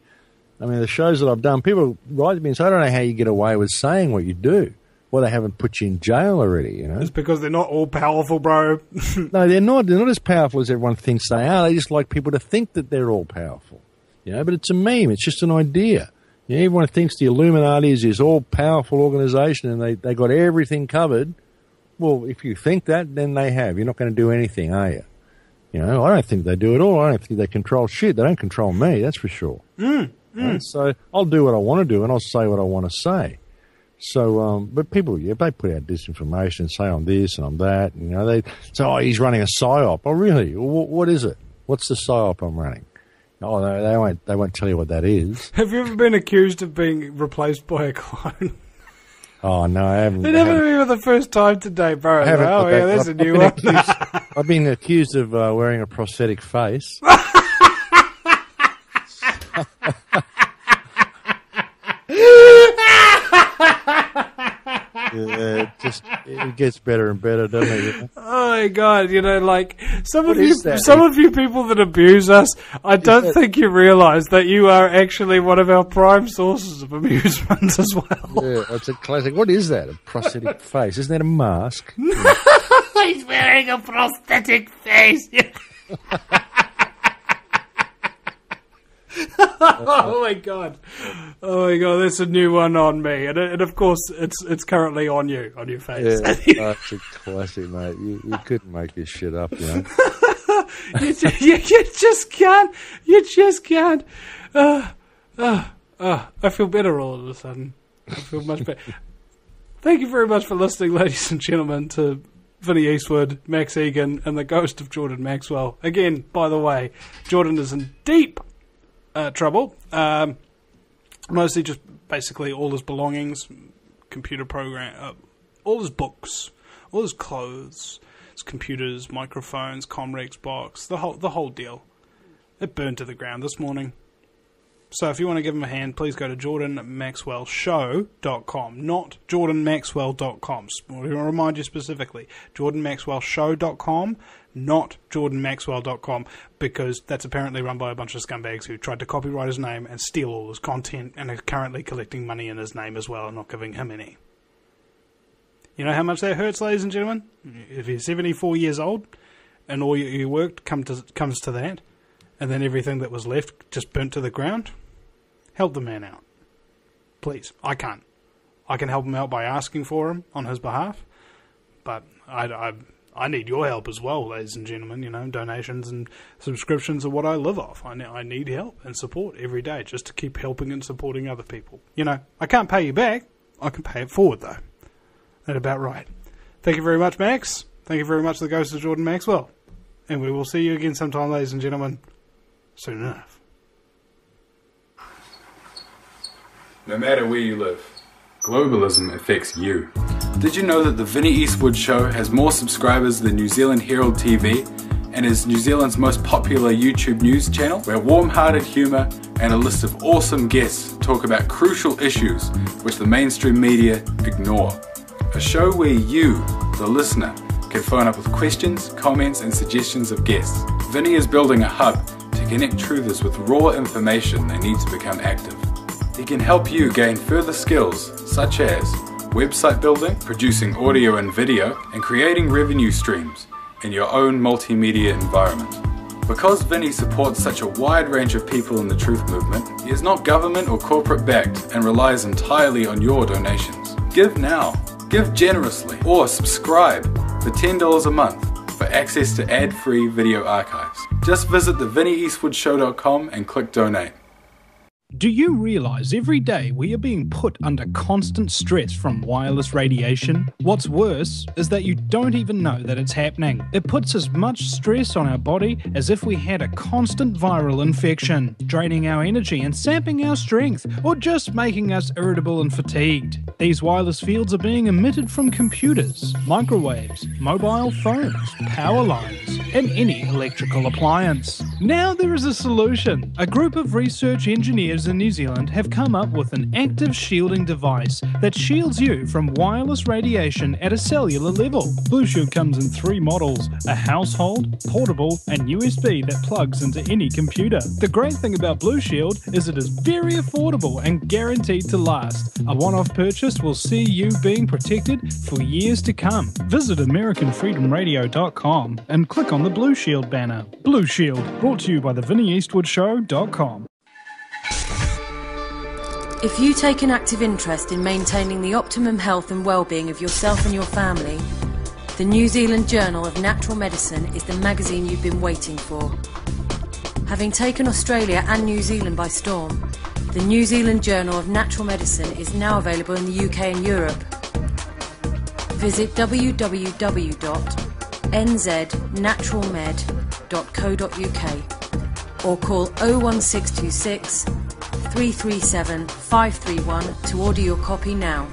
I mean, the shows that I've done, people write to me and say, I don't know how you get away with saying what you do. Well, they haven't put you in jail already, you know. It's because they're not all powerful, bro. No, they're not. They're not as powerful as everyone thinks they are. They just like people to think that they're all powerful, you know. But it's a meme. It's just an idea. You know, everyone thinks the Illuminati is this all-powerful organisation and they got everything covered. Well, if you think that, then they have. You're not going to do anything, are you? You know, I don't think they do it all. I don't think they control shit. They don't control me, that's for sure. Right? So I'll do what I want to do and I'll say what I want to say. So, but people, they put out disinformation, say I'm this and I'm that. And, you know, they say, oh, he's running a psyop. Oh, really? What is it? What's the psyop I'm running? Oh, they won't tell you what that is. Have you ever been accused of being replaced by a clone? Oh, no, I haven't. It never been the first time today, bro. Oh, yeah, there's a new one. I've been accused of wearing a prosthetic face. Yeah, it gets better and better, doesn't it? You know? Oh my God! You know, like some of you people that abuse us, I don't think you realise that you are actually one of our prime sources of amusement as well. Yeah, it's a classic. What is that? A prosthetic face? Isn't that a mask? He's wearing a prosthetic face. Oh my God! Oh my God! That's a new one on me, and of course it's currently on you, on your face. Yeah, that's a classic, mate. You couldn't make this shit up, you know. you just can't. You just can't. I feel better all of a sudden. I feel much better. Thank you very much for listening, ladies and gentlemen, to Vinny Eastwood, Max Egan, and the ghost of Jordan Maxwell. Again, by the way, Jordan is in deep trouble. Mostly just basically all his belongings, computer program, all his books, all his clothes, his computers, microphones, Comrex box, the whole deal. It burned to the ground this morning. So if you want to give him a hand, please go to jordanmaxwellshow.com, not jordanmaxwell.com. I want to remind you specifically, jordanmaxwellshow.com, not jordanmaxwell.com, because that's apparently run by a bunch of scumbags who tried to copyright his name and steal all his content and are currently collecting money in his name as well and not giving him any. You know how much that hurts, ladies and gentlemen? If you're 74 years old and all you worked comes to that, and then everything that was left just burnt to the ground, help the man out. Please. I can't. I can help him out by asking for him on his behalf, but I need your help as well, ladies and gentlemen. You know, donations and subscriptions are what I live off. I need help and support every day just to keep helping and supporting other people. You know, I can't pay you back. I can pay it forward, though. That's about right. Thank you very much, Max. Thank you very much, the ghost of Jordan Maxwell. And we will see you again sometime, ladies and gentlemen, soon enough. No matter where you live, globalism affects you. Did you know that the Vinny Eastwood Show has more subscribers than New Zealand Herald TV and is New Zealand's most popular YouTube news channel, where warm-hearted humour and a list of awesome guests talk about crucial issues which the mainstream media ignore. A show where you, the listener, can phone up with questions, comments and suggestions of guests. Vinny is building a hub to connect truthers with raw information they need to become active. He can help you gain further skills such as website building, producing audio and video, and creating revenue streams in your own multimedia environment. Because Vinny supports such a wide range of people in the truth movement, he is not government or corporate backed and relies entirely on your donations. Give now, give generously, or subscribe for $10 a month for access to ad-free video archives. Just visit thevinnyeastwoodshow.com and click donate. Do you realise every day we are being put under constant stress from wireless radiation? What's worse is that you don't even know that it's happening. It puts as much stress on our body as if we had a constant viral infection, draining our energy and sapping our strength, or just making us irritable and fatigued. These wireless fields are being emitted from computers, microwaves, mobile phones, power lines, and any electrical appliance. Now there is a solution. A group of research engineers in New Zealand have come up with an active shielding device that shields you from wireless radiation at a cellular level. Blue Shield comes in 3 models: a household, portable, and USB that plugs into any computer. The great thing about Blue Shield is it is very affordable and guaranteed to last. A one-off purchase will see you being protected for years to come. Visit AmericanFreedomRadio.com and click on the Blue Shield banner. Blue Shield, brought to you by theVinnyEastwoodShow.com. If you take an active interest in maintaining the optimum health and well-being of yourself and your family, the New Zealand Journal of Natural Medicine is the magazine you've been waiting for. Having taken Australia and New Zealand by storm, the New Zealand Journal of Natural Medicine is now available in the UK and Europe. Visit www.nznaturalmed.co.uk or call 01626 337 531 to order your copy now.